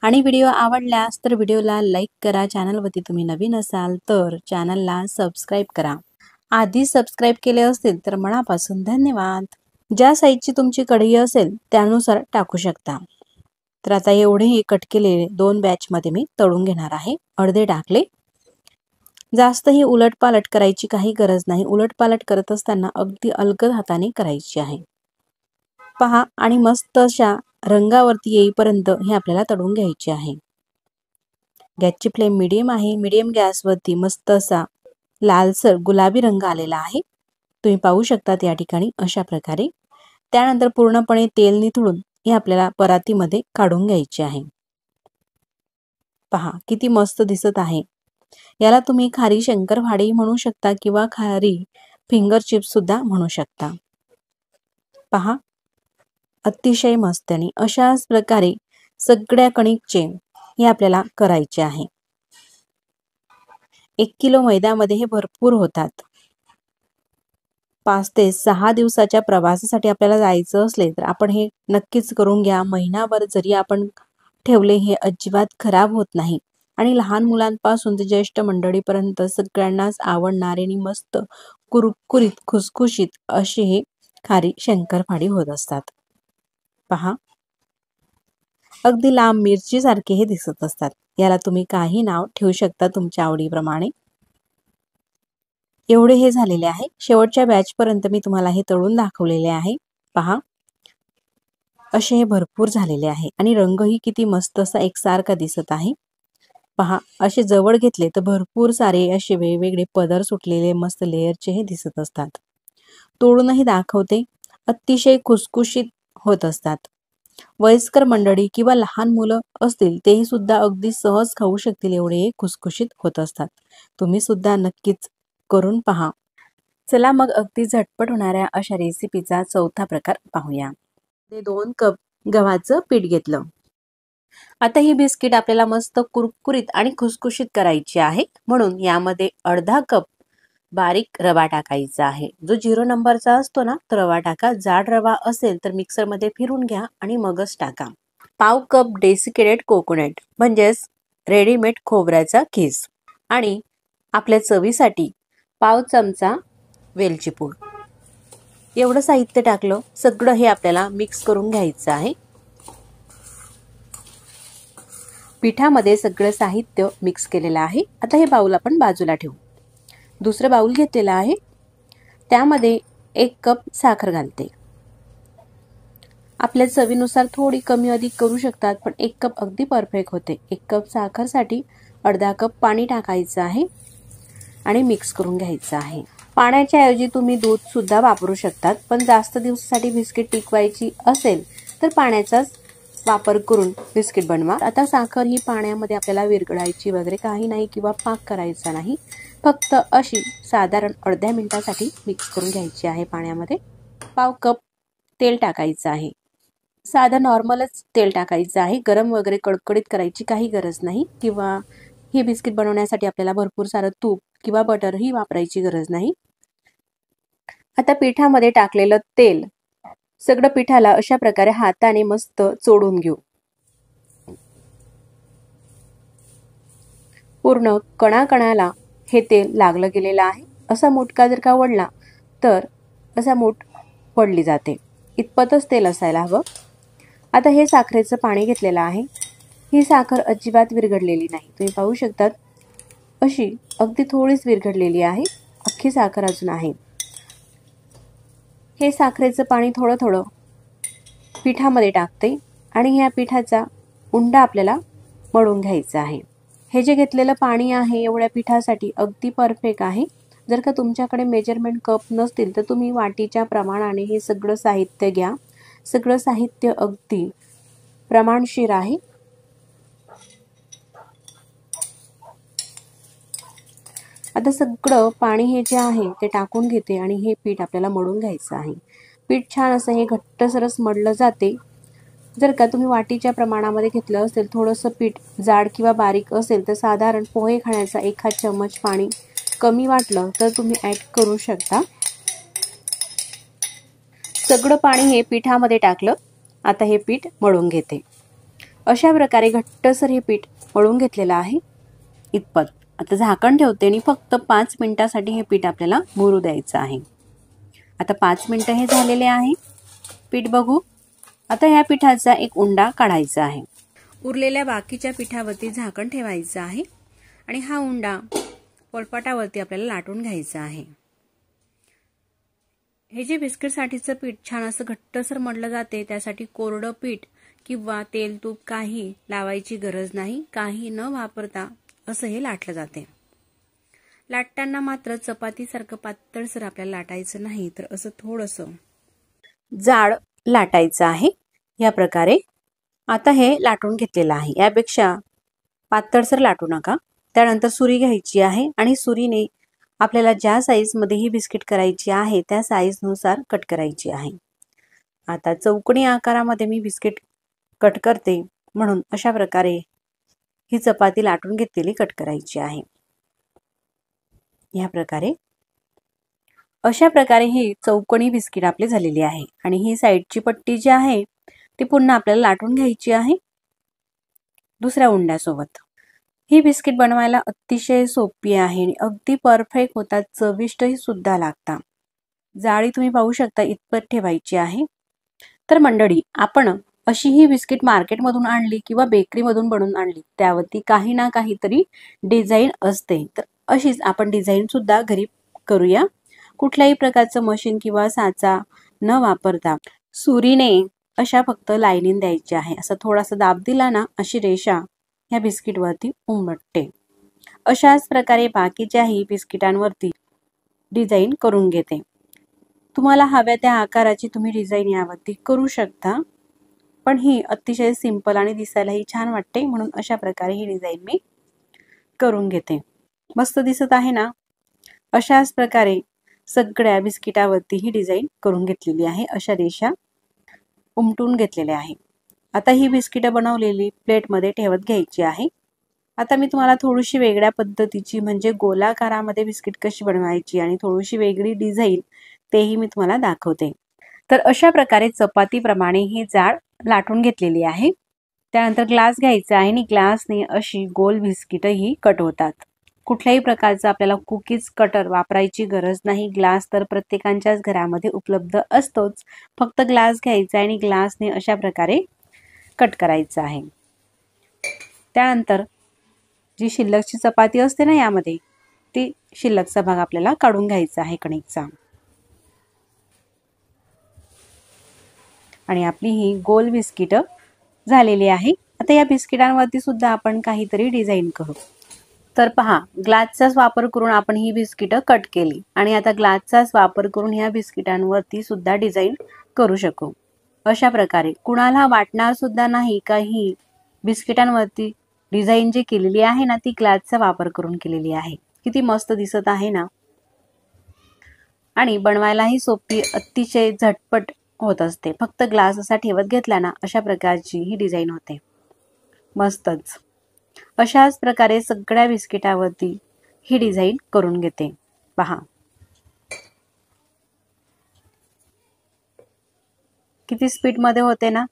आणि व्हिडिओ आवडल्यास तर व्हिडिओला लाईक करा. चॅनलवरती तुम्ही नवीन असाल तर चॅनलला सबस्क्राईब करा. आधी सबस्क्राईब केले असतील तर मनापासून धन्यवाद. ज्या साईजची तुमची कढई असेल त्यानुसार टाकू शकता. तर आता एवढे हे कट केलेले 2 बॅचमध्ये मी तळून घेणार आहे. अर्धे टाकले. जास्त ही उलटपालट करायची काही गरज नाही. उलटपालट करत असताना अगदी अलगद हाताने करायची आहे. पहा, आणि मस्त अशा रंगावरती येईपर्यंत हे आपल्याला तळून घ्यायचे आहे. गॅसची फ्लेम मीडियम आहे. मीडियम गॅसवरती मस्त असा लालसर गुलाबी रंग आलेला आहे. तुम्ही पाहू शकता या ठिकाणी अशा प्रकारे. त्यानंतर पूर्णपणे तेल निथळून हे आपल्याला परातीमध्ये काढून घ्यायचे आहे. पहा, किती मस्त दिसत आहे. याला तुम्ही खारी शंकरपाळी म्हणू शकता किंवा खारी फिंगर चिप्स सुद्धा म्हणू शकता. पहा, अतिशय मस्त. आणि अशाच प्रकारे सगळ्या कणिकचे हे आपल्याला करायचे आहे. 1 किलो मैद्यामध्ये हे भरपूर होतात. 5 ते 6 दिवसाच्या प्रवासासाठी आपल्याला जायचं असले तर आपण हे नक्कीच करून घ्या. महिनाभर जरी आपण ठेवले हे अजिबात खराब होत नाही. आणि लहान मुलांपासून ते ज्येष्ठ मंडळीपर्यंत सगळ्यांनाच आवडणारे आणि मस्त कुरकुरीत खुसखुशीत असे हे खारी शंकरपाळी होत असतात. पहा, अगदी लांब मिरची सारखे हे दिसत असतात. याला तुम्ही काही नाव ठेवू शकता तुमच्या आवडीप्रमाणे. एवढे हे झालेले आहे. शेवटच्या बॅच पर्यंत मी तुम्हाला हे तळून दाखवलेले आहे. पहा, असे हे भरपूर झालेले आहे आणि रंगही किती मस्त असा एकसारखा दिसत आहे. पहा, असे जवळ घेतले तर भरपूर सारे असे वेगवेगळे पदर सुटलेले मस्त लेयरचे हे दिसत असतात. तोडूनही दाखवते. अतिशय खुसखुशीत होत असतात. वयस्कर मंडळी किंवा लहान मुलं असतील तेही सुद्धा अगदी सहज खाऊ शकतील एवढे खुसखुशीत होत असतात. तुम्ही सुद्धा नक्कीच करून पहा. चला मग अगदी झटपट होणाऱ्या अशा रेसिपीचा चौथा प्रकार पाहूया. 2 कप गव्हाचं पीठ घेतलं. आता ही बिस्किट आपल्याला मस्त कुरकुरीत आणि खुसखुशीत करायची आहे, म्हणून यामध्ये अर्धा कप बारीक रवा टाकायचा आहे. जो 0 नंबरचा असतो ना तो रवा टाका. जाड रवा असेल तर मिक्सरमध्ये फिरून घ्या आणि मगच टाका. पाव कप डेसिकेटेड कोकोनट म्हणजेच रेडीमेड खोबऱ्याचा खीस आणि आपल्या चवीसाठी पाव चमचा वेलची पूड, एवढं साहित्य टाकलं. सगळं हे आपल्याला मिक्स करून घ्यायचं आहे. पिठामध्ये सगळं साहित्य मिक्स केलेलं आहे. आता हे बाउल आपण बाजूला ठेवू. दुसरं बाउल घेतलेलं आहे. त्यामध्ये 1 कप साखर घालते. आपल्या चवीनुसार थोडी कमी अधिक करू शकतात, पण 1 कप अगदी परफेक्ट होते. 1 कप साखरसाठी अर्धा कप पाणी टाकायचं आहे आणि मिक्स करून घ्यायचं आहे. पाण्याच्या ऐवजी तुम्ही दूध सुद्धा वापरू शकतात, पण जास्त दिवसासाठी बिस्किट टिकवायची असेल तर पाण्याचाच वापर करून बिस्किट बनवा. आता साखर ही पाण्यामध्ये आपल्याला विरघळायची वगैरे काही नाही किंवा पाक करायचा नाही. फक्त अशी साधारण अर्ध्या मिनिटासाठी मिक्स करून घ्यायची आहे पाण्यामध्ये. पाव कप तेल टाकायचं आहे. साधं नॉर्मलच तेल टाकायचं आहे. गरम वगैरे कडकडीत करायची काही गरज नाही, किंवा हे बिस्किट बनवण्यासाठी आपल्याला भरपूर सारं तूप किंवा बटरही वापरायची गरज नाही. आता पिठामध्ये टाकलेलं तेल सगळं पिठाला अशा प्रकारे हाताने मस्त चोडून घेऊ. पूर्ण कणाकणाला हे तेल लागलं गेलेलं आहे. असा मुटका जर का वळला तर असा मूठ पडली जाते, इतपतच तेल असायला हवं. आता हे साखरेचं पाणी घेतलेलं आहे. ही साखर अजिबात विरघडलेली नाही. तुम्ही पाहू शकतात अशी अगदी थोडीच विरघडलेली आहे. अख्खी साखर अजून आहे. हे साखरेचं पाणी थोडं थोडं पिठामध्ये टाकते आणि ह्या पिठाचा उंडा आपल्याला मळून घ्यायचा आहे. हे जे घेतलेलं पाणी आहे एवढ्या पिठासाठी अगदी परफेक्ट आहे. जर का तुमच्याकडे मेजरमेंट कप नसतील तर तुम्ही वाटीच्या प्रमाणाने हे सगळं साहित्य घ्या. सगळं साहित्य अगदी प्रमाणशीर आहे. आता सगळं पाणी हे जे आहे ते टाकून घेते आणि हे पीठ आपल्याला मळून घ्यायचं आहे. पीठ छान असं हे घट्टसरस मळलं जाते. जर का तुम्ही वाटीच्या प्रमाणामध्ये घेतलं असेल, थोडंसं पीठ जाड किंवा बारीक असेल तर साधारण पोहे खाण्याचा 1 चम्मच पाणी कमी वाटलं तर तुम्ही ॲड करू शकता. सगळं पाणी हे पिठामध्ये टाकलं. आता हे पीठ मळून घेते. अशा प्रकारे घट्टसर हे पीठ मळून घेतलेलं आहे इतपत. आता झाकण ठेवते आणि फक्त 5 मिनिटासाठी हे पीठ आपल्याला मुरू द्यायचं आहे. आता 5 मिनिटं हे झालेले आहे. पीठ बघू. आता ह्या पिठाचा एक उंडा काढायचा आहे. उरलेल्या बाकीच्या पिठावरती झाकण ठेवायचं आहे आणि हा उंडा पोळपाटावरती आपल्याला लाटून घ्यायचा आहे. हे जे बिस्किटसाठीचं पीठ छान असं घट्टसर मळलं जाते, त्यासाठी कोरडं पीठ किंवा तेल तूप काही लावायची गरज नाही. काही न वापरता असं हे लाटलं जाते. लाटताना मात्र चपातीसारखं पातळसर आपल्याला लाटायचं नाही, तर असं थोडंसं जाड लाटायचं आहे या प्रकारे. आता हे लाटून घेतलेलं आहे. यापेक्षा पातळसर लाटू नका. त्यानंतर सुरी घ्यायची आहे आणि सुरीने आपल्याला ज्या साईजमध्ये ही बिस्किट करायची आहे त्या साईजनुसार कट करायची आहे. आता चौकोनी आकारामध्ये मी बिस्किट कट करते, म्हणून अशा प्रकारे ही चपाती लाटून घेतलेली कट करायची आहे. या प्रकारे अशा प्रकारे ही चौकोनी बिस्किट आपली झालेली आहे. आणि ही साईडची पट्टी जी आहे ती पुन्हा आपल्याला लाटून घ्यायची आहे दुसऱ्या उंड्यासोबत. ही बिस्किट बनवायला अतिशय सोपी आहे आणि अगदी परफेक्ट होतात. चविष्टही सुद्धा लागतात. जाळी तुम्ही पाहू शकता इतपत ठेवायची आहे. तर मंडळी, आपण अशी ही बिस्किट मार्केटमधून आणली किंवा बेकरीमधून बनवून आणली, त्यावरती काही ना काहीतरी डिझाईन असते. तर अशीच आपण डिझाईन सुद्धा घरी करूया. कुठल्याही प्रकारचं मशीन किंवा साचा न वापरता सुरीने अशा फक्त लाईनीन द्यायची आहे. असा थोडासा दाब दिला ना, अशी रेषा ह्या बिस्किटवरती उमटते. अशाच प्रकारे बाकीच्याही बिस्किटांवरती डिझाईन करून घेते. तुम्हाला हव्या त्या आकाराची तुम्ही डिझाईन यावरती करू शकता, पण ही अतिशय सिंपल आणि दिसायलाही छान वाटते, म्हणून अशा प्रकारे ही डिझाईन मी करून घेते. मस्त दिसत आहे ना. अशाच प्रकारे सगळ्या बिस्किटावरती ही डिझाईन करून घेतलेली आहे. अशा रेषा उमटून घेतलेल्या आहे. आता ही बिस्किटं बनवलेली प्लेटमध्ये ठेवत घ्यायची आहे. आता मी तुम्हाला थोडीशी वेगळ्या पद्धतीची म्हणजे गोलाकारामध्ये बिस्किट कशी बनवायची आणि थोडीशी वेगळी डिझाईन तेही मी तुम्हाला दाखवते. तर अशा प्रकारे चपातीप्रमाणे ही जाड लाटून घेतलेली आहे. त्यानंतर ग्लास घ्यायचा आहे आणि ग्लासने अशी गोल बिस्किटं ही कट होतात. कुठल्याही प्रकारचा आपल्याला कुकीज कटर वापरायची गरज नाही. ग्लास तर प्रत्येकाच्याच घरामध्ये उपलब्ध असतोच. फक्त ग्लास घ्यायचा आणि ग्लासने अशा प्रकारे कट करायचं आहे. त्यानंतर जी शिल्लकची चपाती असते ना यामध्ये, ती शिल्लकचा भाग आपल्याला काढून घ्यायचा आहे कणिकचा. आणि आपली ही गोल बिस्किट झालेली आहे. आता या बिस्किटांवरती सुद्धा आपण काहीतरी डिझाईन करू. तर पहा, ग्लासचाच वापर करून आपण ही बिस्किट कट केली आणि आता ग्लासचाच वापर करून ह्या बिस्किटांवरती सुद्धा डिझाईन करू शकू. अशा प्रकारे कुणाला वाटणार सुद्धा नाही का ही बिस्किटांवरती डिझाईन जी केलेली आहे ना ती ग्लासचा वापर करून केलेली आहे. किती मस्त दिसत आहे ना. आणि बनवायलाही सोपी, अतिशय झटपट होत असते. फक्त ग्लास असा ठेवत घेतला ना अशा प्रकारची ही डिझाईन होते. मस्तच. अशाच प्रकारे सगळ्या बिस्किटावरती ही डिझाईन करून घेते. पहा किती स्पीड मध्ये होते ना.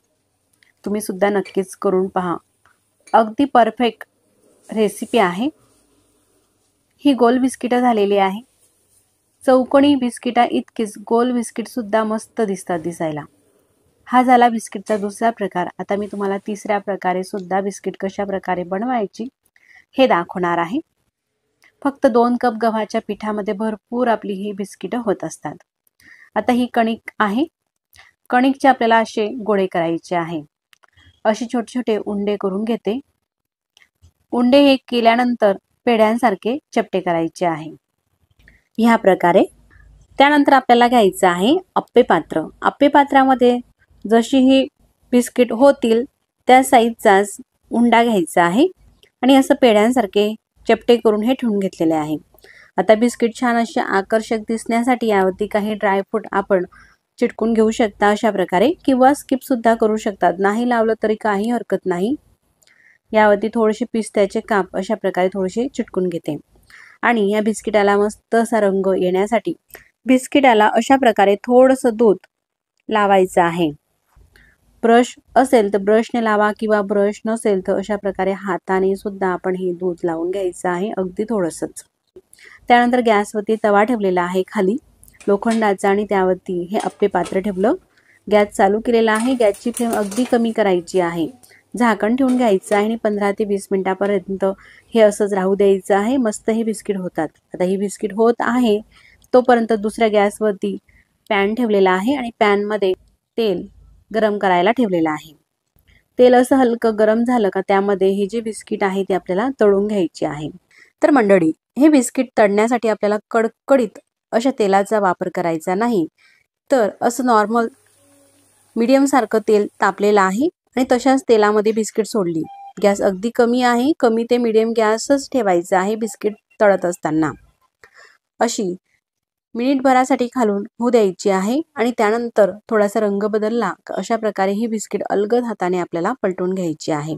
तुम्ही सुद्धा नक्कीच करून पहा. अगदी परफेक्ट रेसिपी आहे. ही गोल बिस्किट झालेली आहे. चौकोनी बिस्किटा इतकीच गोल बिस्किट सुद्धा मस्त दिसतात दिसायला. हा झाला बिस्किटचा दुसरा प्रकार. आता मी तुम्हाला तिसऱ्या प्रकारे सुद्धा बिस्किट कशा प्रकारे बनवायची हे दाखवणार आहे. फक्त 2 कप गव्हाच्या पिठामध्ये भरपूर आपली ही बिस्किट होत असतात. आता ही कणिक आहे. कणिकचे आपल्याला असे गोळे करायचे आहे. असे छोटे छोटे उंडे करून घेते. उंडे हे केल्यानंतर पेढ्यांसारखे चपटे करायचे आहे ह्या प्रकारे. त्यानंतर आपल्याला घ्यायचं आहे अप्पे पात्र. अप्पे पात्रामध्ये जशी ही बिस्किट होतील त्या साईजचाच उंडा घ्यायचा आहे आणि असं पेढ्यांसारखे चपटे करून हे ठेवून घेतलेले आहे. आता बिस्किट छान असे आकर्षक दिसण्यासाठी यावरती काही ड्रायफ्रूट आपण चिटकून घेऊ शकता अशा प्रकारे, किंवा स्किप सुद्धा करू शकतात. नाही लावलं तरी काही हरकत नाही. यावरती थोडेसे पिस्त्याचे काप अशा प्रकारे थोडेसे चिटकून घेते आणि या बिस्किटाला मस्त असा रंग येण्यासाठी बिस्किटाला अशा प्रकारे थोडंसं दूध लावायचं आहे. ब्रश असेल तर ब्रशने लावा किंवा ब्रश नसेल तर अशा प्रकारे हाताने सुद्धा आपण हे दूध लावून घ्यायचं आहे, अगदी थोडंसंच. त्यानंतर गॅसवरती तवा ठेवलेला आहे खाली लोखंडाचा आणि त्यावरती हे अप्पे पात्र ठेवलं. गॅस चालू केलेला आहे. गॅसची फ्लेम अगदी कमी करायची आहे. झाकण ठेवून घ्यायचं आहे आणि 15 ते 20 मिनिटापर्यंत हे असंच राहू द्यायचं आहे. मस्त हे बिस्किट होतात. आता ही बिस्किट होत आहे तोपर्यंत दुसऱ्या गॅसवरती पॅन ठेवलेला आहे आणि पॅनमध्ये तेल गरम करायला ठेवलेलं आहे. तेल असं हलकं गरम झालं का त्यामध्ये ही जी बिस्किट आहे ती आपल्याला तळून घ्यायची आहे. तर मंडळी, हे बिस्किट तळण्यासाठी आपल्याला कडकडीत अशा तेलाचा वापर करायचा नाही, तर असं नॉर्मल मीडियम सारखं तेल तापलेलं आहे आणि तशाच तेलामध्ये बिस्किट सोडली. गॅस अगदी कमी आहे. कमी ते मीडियम गॅसच ठेवायचा आहे बिस्किट तळत असताना. अशी मिनिटभरासाठी खालून होऊ द्यायची आहे आणि त्यानंतर थोडासा रंग बदलला अशा प्रकारे ही बिस्किट अलगद हाताने आपल्याला पलटून घ्यायची आहे.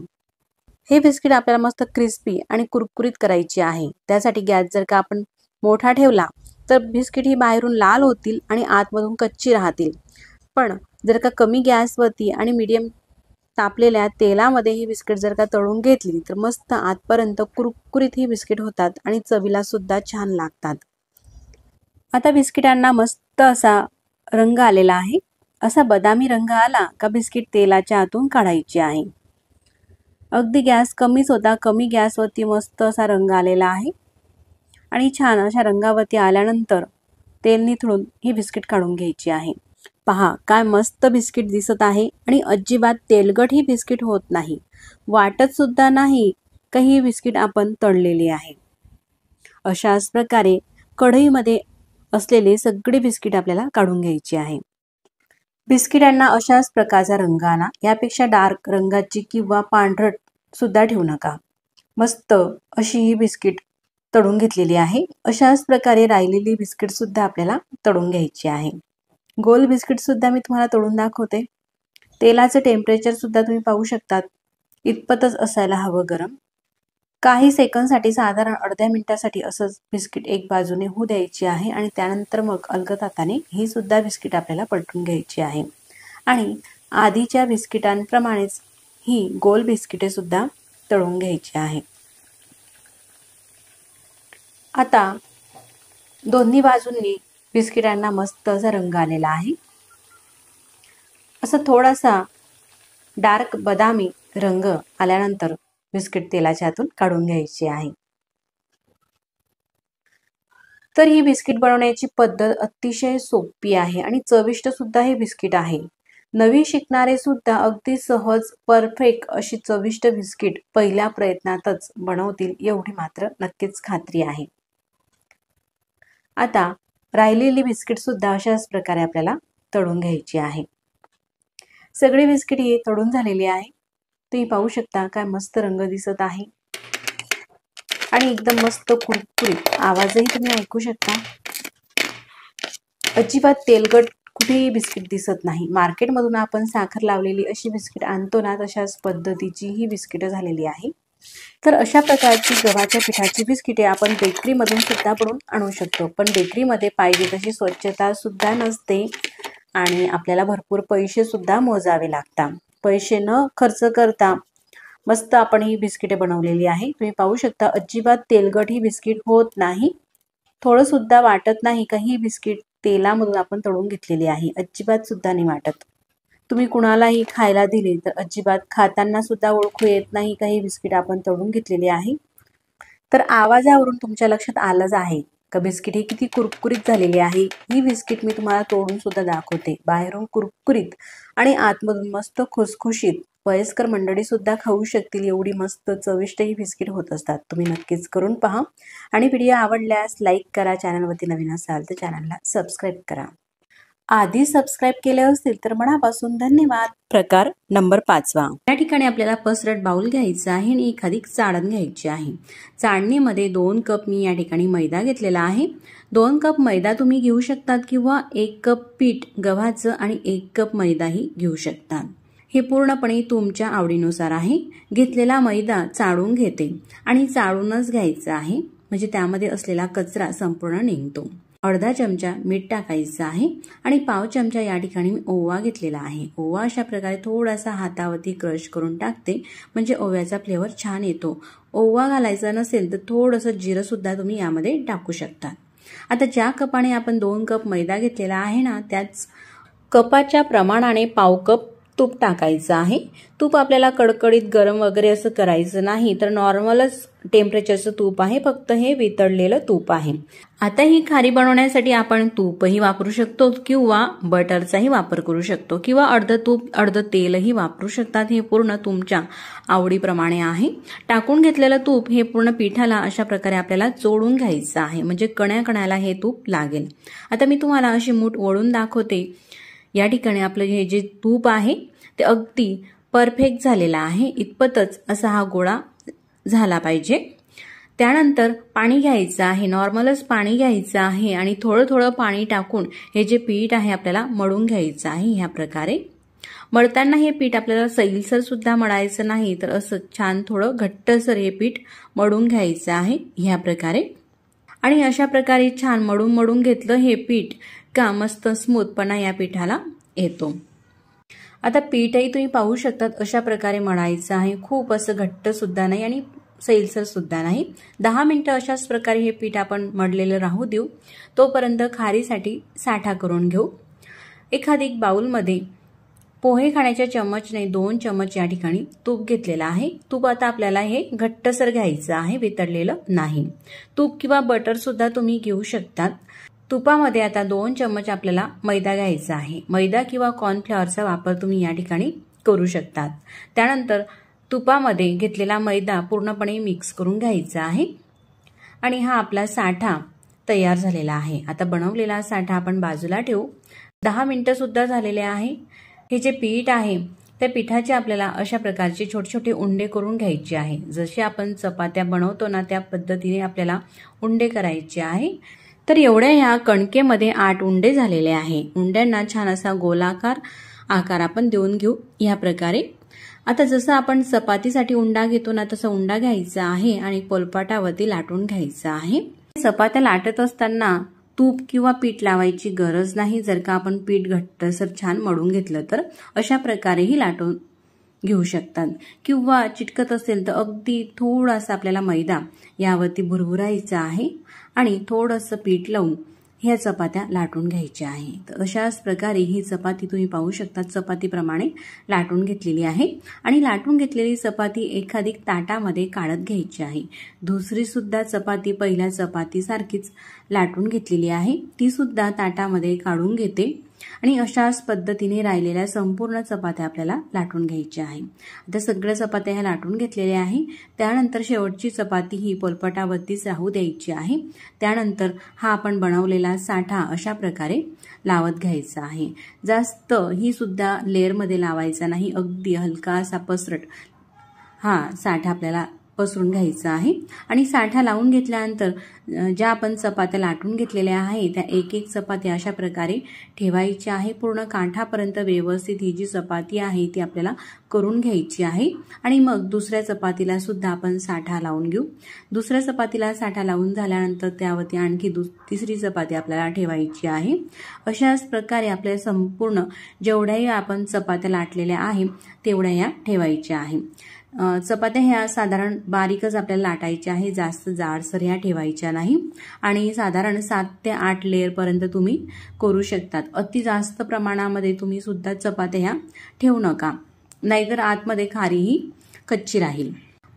हे बिस्किट आपल्याला मस्त क्रिस्पी आणि कुरकुरीत करायची आहे. त्यासाठी गॅस जर का आपण मोठा ठेवला तर बिस्किट ही बाहेरून लाल होतील आणि आतमधून कच्ची राहतील. पण जर का कमी गॅसवरती आणि मीडियम तापलेल्या तेलामध्ये ही बिस्किट जर का तळून घेतली तर मस्त आतपर्यंत कुरकुरीत ही बिस्किट होतात आणि चवीला सुद्धा छान लागतात. आता बिस्किटांना मस्त असा रंग आलेला आहे. असा बदामी रंग आला का बिस्किट तेलाच्या आतून काढायची आहे. अगदी गॅस कमीच होता. कमी गॅसवरती मस्त असा रंग आलेला आहे आणि छान अशा रंगावरती आल्यानंतर तेल निथळून ही बिस्किट काढून घ्यायची आहे. पहा काय मस्त बिस्किट दिसत आहे आणि अजिबात तेलकट ही बिस्किट होत नाही. वाटत सुद्धा नाही का ही बिस्किट आपण तळलेली आहे. अशाच प्रकारे कढईमध्ये असलेले सगळे बिस्किट आपल्याला काढून घ्यायचे आहे. बिस्किटांना अशाच प्रकारचा रंग आणा. यापेक्षा डार्क रंगाची किंवा पांढरट सुद्धा ठेवू नका. मस्त अशी ही बिस्किट तळून घेतलेली आहे. अशाच प्रकारे राहिलेली बिस्किट सुद्धा आपल्याला तळून घ्यायची आहे. गोल बिस्किट सुद्धा मी तुम्हाला तळून दाखवते. तेलाचं टेम्परेचर सुद्धा तुम्ही पाहू शकतात. इतपतच असायला हवं गरम. काही सेकंदसाठी साधारण अर्ध्या मिनिटासाठी असंच बिस्किट एक बाजूने होऊ द्यायची आहे आणि त्यानंतर मग अलगद हाताने ही सुद्धा बिस्किट आपल्याला पलटून घ्यायची आहे आणि आधीच्या बिस्किटांप्रमाणेच ही गोल बिस्किटे सुद्धा तळून घ्यायची आहे. आता दोन्ही बाजूंनी बिस्किटांना मस्त असा रंग आलेला आहे। असं थोडासा डार्क बदामी रंग आल्यानंतर बिस्किट तेलाच्या आतून काढून घ्यायची आहे। तर ही बिस्किट बनवण्याची पद्धत अतिशय सोपी आहे आणि चविष्ट सुद्धा हे बिस्किट आहे। नवीन शिकणारे सुद्धा अगदी सहज परफेक्ट अशी चविष्ट बिस्किट पहिल्या प्रयत्नातच बनवतील एवढी मात्र नक्कीच खात्री आहे। आता राहिलेली बिस्किट सुद्धा अशाच प्रकारे आपल्याला तळून घ्यायची आहे। सगळे बिस्किट हे तळून झालेले आहे। तुम्ही पाहू शकता काय मस्त रंग दिसत आहे आणि एकदम मस्त कुरकुरीत आवाजही तुम्ही ऐकू शकता। अजिबात तेलकट कुठेही बिस्किट दिसत नाही। मार्केटमधून आपण साखर लावलेली अशी बिस्किट आणतो ना, तशाच पद्धतीची ही बिस्किट झालेली आहे। तर अशा प्रकारची गव्हाच्या पिठाची बिस्किटे आपण बेकरीमधून सुद्धा बनवून आणू शकतो, पण बेकरीमध्ये पाहिजे तशी स्वच्छता सुद्धा नसते आणि आपल्याला भरपूर पैसे सुद्धा मोजावे लागतात। पैसे न खर्च करता मस्त आपण ही बिस्किटे बनवलेली आहे। तुम्ही पाहू शकता अजिबात तेलकट ही बिस्किट होत नाही। थोडं सुद्धा वाटत नाही का ही बिस्किट तेलामधून आपण तळून घेतलेली आहे, अजिबात सुद्धा नाही वाटत। तुम्ही कुणालाही खायला दिले तर अजिबात खाताना सुद्धा ओळखू येत नाही का ही बिस्किट आपण तळून घेतलेली आहे। तर आवाजावरून तुमच्या लक्षात आलंच आहे का बिस्किट ही किती कुरकुरीत झालेली आहे। ही बिस्किट मी तुम्हाला तोडून सुद्धा दाखवते। बाहेरून कुरकुरीत आणि आतमधून मस्त खुसखुशीत, वयस्कर मंडळी सुद्धा खाऊ शकतील एवढी मस्त चविष्ट ही बिस्किट होत असतात। तुम्ही नक्कीच करून पहा आणि व्हिडिओ आवडल्यास लाईक करा। चॅनलवरती नवीन असाल तर चॅनलला सबस्क्राईब करा। आधी सबस्क्राईब केले असतील तर मनापासून धन्यवाद। प्रकार नंबर 5. या ठिकाणी आपल्याला पसरट बाउल घ्यायचा आहे आणि एखादी चाळण घ्यायची आहे। चाळणीमध्ये 2 कप मी या ठिकाणी मैदा घेतलेला आहे। 2 कप मैदा तुम्ही घेऊ शकतात किंवा 1 कप पीठ गव्हाचं आणि 1 कप मैदाही घेऊ शकतात। हे पूर्णपणे तुमच्या आवडीनुसार आहे। घेतलेला मैदा चाळून घेते आणि चाळूनच घ्यायचा आहे, म्हणजे त्यामध्ये असलेला कचरा संपूर्ण निघतो। अर्धा चमचा मीठ टाकायचं आहे आणि पाव चमचा या ठिकाणी मी ओवा घेतलेला आहे। ओवा अशा प्रकारे थोडासा हातावरती क्रश करून टाकते, म्हणजे ओव्याचा फ्लेवर छान येतो। ओवा घालायचा नसेल तर थोडंसं जिरं सुद्धा तुम्ही यामध्ये टाकू शकता। आता ज्या कपाने आपण 2 कप मैदा घेतलेला आहे ना, त्याच कपाच्या प्रमाणाने पाव कप तूप टाकायचं आहे। तूप आपल्याला कडकडीत गरम वगैरे असं करायचं नाही, तर नॉर्मलच टेम्परेचरचं तूप आहे, फक्त हे वितळलेलं तूप आहे। आता ही खारी बनवण्यासाठी आपण तूपही वापरू शकतो किंवा बटरचाही वापर करू शकतो किंवा अर्ध तूप अर्ध तेलही वापरू शकतात। हे पूर्ण तुमच्या आवडीप्रमाणे आहे। टाकून घेतलेलं तूप हे पूर्ण पिठाला अशा प्रकारे आपल्याला चोळून घ्यायचं आहे, म्हणजे कण्याकण्याला हे तूप लागेल। आता मी तुम्हाला अशी मूठ वळून दाखवते। या ठिकाणी आपलं हे जे तूप आहे ते अगदी परफेक्ट झालेला आहे। इतपतच असा हा गोळा झाला पाहिजे। त्यानंतर पाणी घ्यायचं आहे, नॉर्मलच पाणी घ्यायचं आहे आणि थोडं थोडं पाणी टाकून हे जे पीठ आहे आपल्याला मळून घ्यायचं आहे। ह्या प्रकारे मळताना हे पीठ आपल्याला सैलसर सुद्धा मळायचं नाही, तर असं छान थोडं घट्टसर हे पीठ मळून घ्यायचं आहे ह्या प्रकारे। आणि अशा प्रकारे छान मळून घेतलं हे पीठ का मस्त स्मूथपणा या पिठाला येतो। आता पीठही तुम्ही पाहू शकतात अशा प्रकारे मळायचं आहे। खूप असं घट्ट सुद्धा नाही आणि सैलसर सुद्धा नाही। 10 मिनिटं अशाच प्रकारे हे पीठ आपण मळलेलं राहू देऊ। तोपर्यंत खारीसाठी साठा करून घेऊ। एखादी बाउलमध्ये पोहे खाण्याच्या चमचने 2 चमच या ठिकाणी तूप घेतलेला आहे। तूप आता आपल्याला हे घट्टसर घ्यायचं आहे, वितळलेलं नाही। तूप किंवा बटर सुद्धा तुम्ही घेऊ शकतात। तुपामध्ये आता 2 चमच आपल्याला मैदा घ्यायचा आहे। मैदा किंवा कॉर्नफ्लॉवरचा वापर तुम्ही या ठिकाणी करू शकतात। त्यानंतर तुपामध्ये घेतलेला मैदा पूर्णपणे मिक्स करून घ्यायचा आहे आणि हा आपला साठा तयार झालेला आहे। आता बनवलेला साठा आपण बाजूला ठेवू। 10 मिनिटं सुद्धा झालेले आहे। हे जे पीठ आहे त्या पिठाचे आपल्याला अशा प्रकारचे छोटे छोटे उंडे करून घ्यायचे आहे। जसे आपण चपात्या बनवतो ना, त्या पद्धतीने आपल्याला उंडे करायचे आहे। तर एवढ्या ह्या कणकेमध्ये 8 उंडे झालेले आहे। उंड्यांना छान असा गोलाकार आकार आपण देऊन घेऊ ह्या प्रकारे। आता जसं आपण चपातीसाठी उंडा घेतो ना, तसा उंडा घ्यायचा आहे आणि पोलपाटावरती लाटून घ्यायचा आहे। चपात्या लाटत असताना तूप किंवा पीठ लावायची गरज नाही, जर का आपण पीठ घट्टसर छान मळून घेतलं तर। अशा प्रकारेही लाटून घेऊ शकतात किंवा चिटकत असेल तर अगदी थोडासा आपल्याला मैदा यावरती भुरभुरायचा आहे आणि थोडंसं पीठ लावून ह्या चपात्या लाटून घ्यायच्या आहे। तर अशाच प्रकारे ही चपाती तुम्ही पाहू शकता चपातीप्रमाणे लाटून घेतलेली आहे आणि लाटून घेतलेली चपाती एखादी ताटामध्ये काढत घ्यायची आहे। दुसरी सुद्धा चपाती पहिल्या चपातीसारखीच लाटून घेतलेली आहे, ती सुद्धा ताटामध्ये काढून घेते आणि अशाच पद्धतीने राहिलेल्या संपूर्ण चपात्या आपल्याला लाटून घ्यायच्या आहे। आता सगळ्या चपात्या ह्या लाटून घेतलेल्या आहे। त्यानंतर शेवटची चपाती ही पोलपाटावरतीच राहू द्यायची आहे। त्यानंतर हा आपण बनवलेला साठा अशा प्रकारे लावत घ्यायचा आहे। जास्त ही सुद्धा लेअरमध्ये लावायचा नाही, अगदी हलकासा पसरट हा साठा आपल्याला पसरून घ्यायचा आहे आणि साठा लावून घेतल्यानंतर ज्या आपण चपात्या लाटून घेतलेल्या आहे त्या एक एक चपात्या अशा प्रकारे ठेवायची आहे। पूर्ण काठापर्यंत व्यवस्थित ही जी चपाती आहे ती आपल्याला करून घ्यायची आहे आणि मग दुसऱ्या चपातीला सुद्धा आपण साठा लावून घेऊ। दुसऱ्या चपातीला साठा लावून झाल्यानंतर त्यावरती आणखी तिसरी चपाती आपल्याला ठेवायची आहे। अशाच प्रकारे आपल्या संपूर्ण जेवढ्याही आपण चपात्या लाटलेल्या आहे तेवढ्या या ठेवायच्या आहे। चपात्या ह्या साधारण बारीकच आपल्याला लाटायच्या आहे, जास्त जाडसर ह्या ठेवायच्या नाही आणि साधारण 7 ते 8 लेयर पर्यंत तुम्ही करू शकतात। अति जास्त प्रमाणामध्ये तुम्ही सुद्धा चपात्या ह्या ठेवू नका, नाहीतर आतमध्ये खारी ही कच्ची राहील।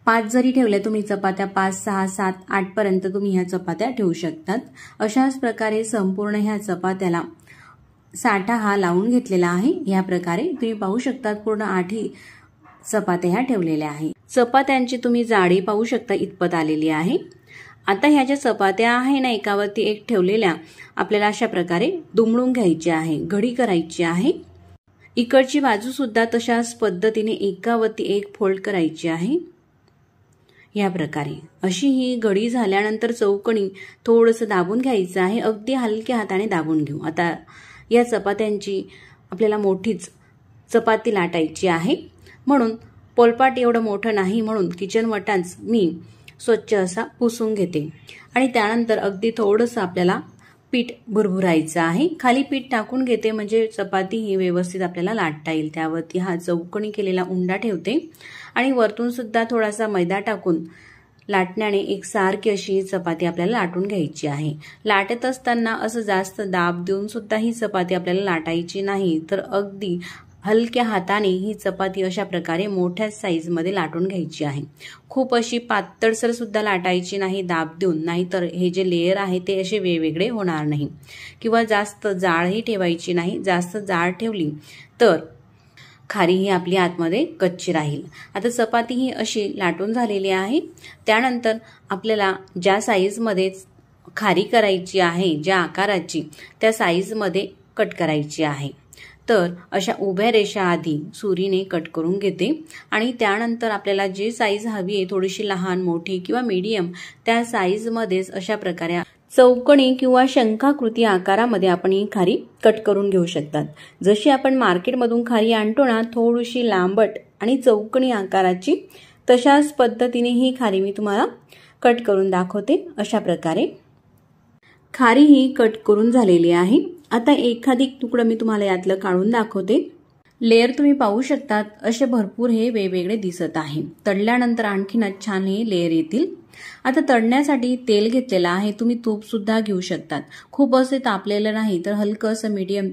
5 जरी ठेवल्या तुम्ही चपात्या 5, 6, 7, 8 पर्यंत तुम्ही ह्या चपात्या ठेवू शकतात। अशाच प्रकारे संपूर्ण ह्या चपात्याला साठा हा लावून घेतलेला आहे। या प्रकारे तुम्ही पाहू शकतात पूर्ण 8 चपात्या ह्या ठेवलेल्या आहे। चपात्यांची तुम्ही जाडी पाहू शकता इतपत आलेली आहे। आता ह्या ज्या चपात्या आहे ना एकावरती एक ठेवलेल्या आपल्याला अशा प्रकारे दुमडून घ्यायची आहे, घडी करायची आहे। इकडची बाजू सुद्धा तशाच पद्धतीने एकावरती एक फोल्ड करायची आहे। या प्रकारे अशी ही घडी झाल्यानंतर चौकणी थोडंसं दाबून घ्यायचं आहे, अगदी हलक्या हाताने दाबून घेऊ। आता या चपात्यांची आपल्याला मोठीच चपाती लाटायची आहे, म्हणून पोलपाट एवढं मोठं नाही म्हणून किचन वटांच मी स्वच्छ असा पुसून घेते आणि त्यानंतर अगदी थोडंसं आपल्याला पीठ भुरभुरायचं आहे। खाली पीठ टाकून घेते म्हणजे चपाती ही व्यवस्थित आपल्याला लाटता येईल। त्यावरती हा चौकणी केलेला उंडा ठेवते आणि वरतून सुद्धा थोडासा मैदा टाकून लाटण्याने एकसारखी अशी चपाती आपल्याला लाटून घ्यायची आहे। लाटत असताना असं जास्त दाब देऊन सुद्धा ही चपाती आपल्याला लाटायची नाही, तर अगदी हलक्या हाताने ही चपाती अशा प्रकारे मोठ्या साईजमध्ये लाटून घ्यायची आहे। खूप अशी पातळसर सुद्धा लाटायची नाही दाब देऊन, नाहीतर हे जे लेयर आहे ते असे वेगवेगळे होणार नाही किंवा जास्त जाडही ठेवायची नाही। जास्त जाड ठेवली तर खारी ही आपली आतमध्ये कच्ची राहील। आता चपाती ही अशी लाटून झालेली आहे। त्यानंतर आपल्याला ज्या साईजमध्ये खारी करायची आहे, ज्या आकाराची, त्या साईजमध्ये कट करायची आहे। तर अशा उभ्या रेषा आधी सुरीने कट करून घेते आणि त्यानंतर आपल्याला जी साईज हवी आहे थोडीशी लहान, मोठी किंवा मीडियम त्या साईजमध्येच अशा प्रकारे चौकोनी किंवा शंखाकृती आकारामध्ये आपण ही खारी कट करून घेऊ शकतात। जशी आपण मार्केटमधून खारी आणतो ना थोडीशी लांबट आणि चौकोनी आकाराची, तशाच पद्धतीने ही खारी मी तुम्हाला कट करून दाखवते। अशा प्रकारे खारी ही कट करून झालेली आहे। आता एखादी तुकडं मी तुम्हाला यातलं काढून दाखवते। लेयर तुम्ही पाहू शकतात असे भरपूर हे वेगवेगळे दिसत आहे। तळल्यानंतर आणखीनच छान हे लेयर येतील। आता तळण्यासाठी तेल घेतलेलं आहे, तुम्ही तूप सुद्धा घेऊ शकतात। खूप असे तापलेलं नाही तर हलकं असं मीडियम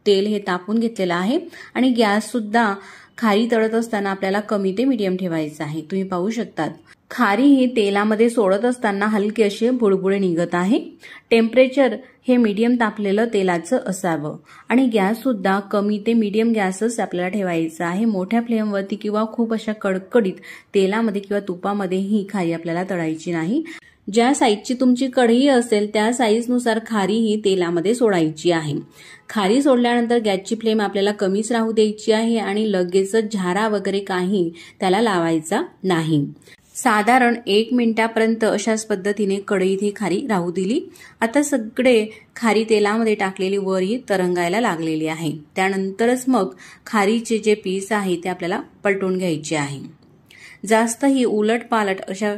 तेल हे तापून घेतलेलं आहे आणि गॅस सुद्धा खारी तळत असताना आपल्याला कमी ते मीडियम ठेवायचं आहे। तुम्ही पाहू शकतात खारी ही तेलामध्ये सोडत असताना हलके असे बुडबुडे निघत आहे। टेम्परेचर हे मीडियम तापलेलं तेलाचं असावं आणि गॅस सुद्धा कमी ते मीडियम गॅसच आपल्याला ठेवायचा आहे। मोठ्या फ्लेमवरती किंवा खूप अशा कडकडीत तेलामध्ये किंवा तुपामध्ये ही खारी आपल्याला तळायची नाही। ज्या साईजची तुमची कढई असेल त्या साईजनुसार खारी ही तेलामध्ये सोडायची आहे। खारी सोडल्यानंतर गॅसची फ्लेम आपल्याला कमीच राहू द्यायची आहे आणि लगेचच झारा वगैरे काही त्याला लावायचा नाही। साधारण 1 मिनिटापर्यंत अशाच पद्धतीने कढईत ही खारी राहू दिली। आता सगळे खारी तेलामध्ये टाकलेली वरी तरंगायला लागलेली आहे। त्यानंतरच मग खारीचे जे पीस आहे ते आपल्याला पलटून घ्यायचे आहे। जास्त ही उलट पालट अशा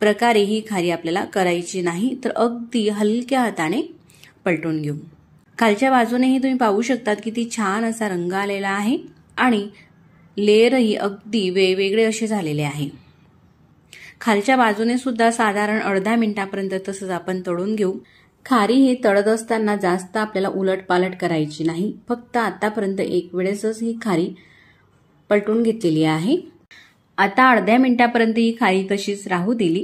प्रकारे ही खारी आपल्याला करायची नाही, तर अगदी हलक्या हाताने पलटून घेऊ। खालच्या बाजूनेही तुम्ही पाहू शकतात किती छान असा रंग आलेला आहे आणि लेअरही अगदी वेगवेगळे असे झालेले आहे। खालच्या बाजूने सुद्धा साधारण अर्ध्या मिनिटापर्यंत तसंच आपण तळून घेऊ। खारी ही तळत असताना जास्त आपल्याला उलटपालट करायची नाही, फक्त आतापर्यंत एक वेळेसच ही खारी पलटून घेतलेली आहे। आता अर्ध्या मिनिटापर्यंत ही खारी तशीच राहू दिली।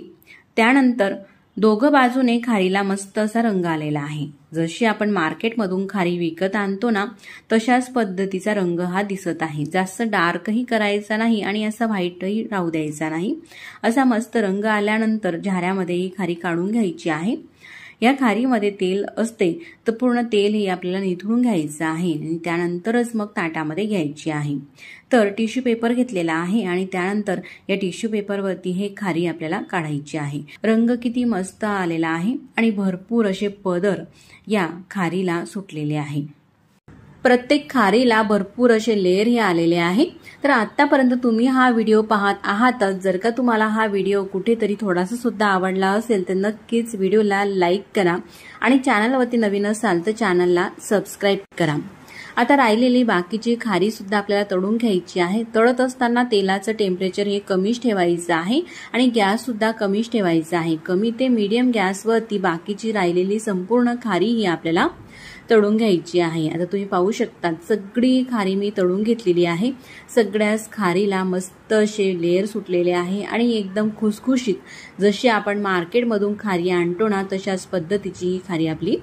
त्यानंतर दोघं बाजूने खारीला मस्त असा रंग आलेला आहे। जशी आपण मार्केटमधून खारी विकत आणतो ना, तशाच पद्धतीचा रंग हा दिसत आहे। जास्त डार्कही करायचा नाही आणि असा व्हाईटही राहू द्यायचा नाही। असा मस्त रंग आल्यानंतर झाऱ्यामध्ये ही खारी काढून घ्यायची आहे। या खारीमध्ये तेल असते, तर पूर्ण तेल हे आपल्याला निथळून घ्यायचं आहे आणि त्यानंतरच मग ताटामध्ये घ्यायची आहे। तर टिश्यू पेपर घेतलेला आहे आणि त्यानंतर या टिश्यू पेपरवरती हे खारी आपल्याला काढायची आहे। रंग किती मस्त आलेला आहे आणि भरपूर असे पदर या खारीला सुटलेले आहे। प्रत्येक खारीला भरपूर असे लेयर हे आलेले आहे। तर आतापर्यंत तुम्ही हा व्हिडिओ पाहत आहातच। जर का तुम्हाला हा व्हिडिओ कुठेतरी थोडासा सुद्धा आवडला असेल तर नक्कीच व्हिडिओला लाईक करा आणि चॅनलवरती नवीन असाल तर चॅनलला सबस्क्राईब करा। आता राहिलेली बाकीची खारी सुद्धा आपल्याला तळून घ्यायची आहे। तळत असताना तेलाचं टेम्परेचर हे कमीच ठेवायचं आहे आणि गॅस सुद्धा कमीच ठेवायचा आहे। कमी ते मीडियम गॅसवरती बाकीची राहिलेली संपूर्ण खारी ही आपल्याला तळून घ्यायची आहे। आता तुम्ही पाहू शकता सगळी खारी मी तळून घेतलेली आहे। सगळ्याच खारीला मस्त असे लेयर सुटलेले आहे आणि एकदम खुसखुशीत जशी आपण मार्केटमधून खारी आणतो ना, तशाच पद्धतीची ही खारी आपली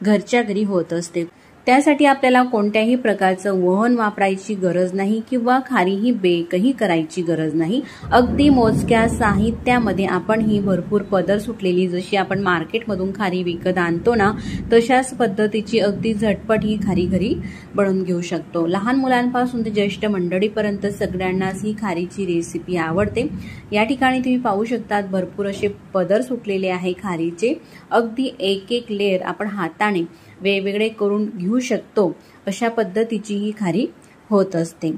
घरच्या घरी होत असते। त्यासाठी आपल्याला कोणत्याही प्रकारचं वहन वापरायची गरज नाही किंवा खारीही बेकही करायची गरज नाही। अगदी मोजक्या साहित्यामध्ये आपण ही भरपूर पदर सुटलेली जशी आपण मार्केटमधून खारी विकत आणतो ना, तशाच पद्धतीची अगदी झटपट ही खारी घरी बनवून घेऊ शकतो। लहान मुलांपासून ते ज्येष्ठ मंडळीपर्यंत सगळ्यांनाच ही खारीची रेसिपी आवडते। या ठिकाणी तुम्ही पाहू शकता भरपूर असे पदर सुटलेले आहे खारीचे। अगदी एक एक लेयर आपण हाताने वेगवेगळे करून घेऊ शकतो, अशा पद्धतीची ही खारी होत असते।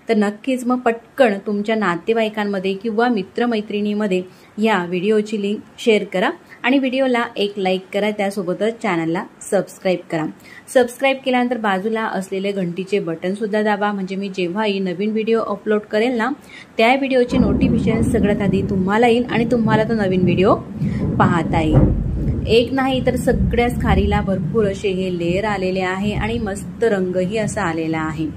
तर नक्कीच मग पटकन तुमच्या नातेवाईकांमध्ये किंवा मित्रमैत्रिणीमध्ये या व्हिडिओची लिंक शेअर करा आणि व्हिडिओला एक लाईक करा। त्यासोबतच चॅनलला सबस्क्राईब करा। सबस्क्राईब केल्यानंतर बाजूला असलेले घंटीचे बटन सुद्धा दाबा, म्हणजे मी जेव्हाही नवीन व्हिडिओ अपलोड करेल ना, त्या व्हिडिओचे नोटिफिकेशन सगळ्यात आधी तुम्हाला येईल आणि तुम्हाला तो नवीन व्हिडिओ पाहता येईल। एक नाही तर सगळ्याच खारीला भरपूर असे हे लेयर आलेले आहे आणि मस्त रंगही असा आलेला आहे।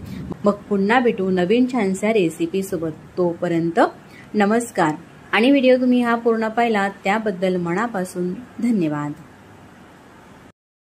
मग पुन्हा भेटू नवीन छानशा रेसिपी सोबत। तोपर्यंत नमस्कार आणि व्हिडिओ तुम्ही हा पूर्ण पाहिला त्याबद्दल मनापासून धन्यवाद।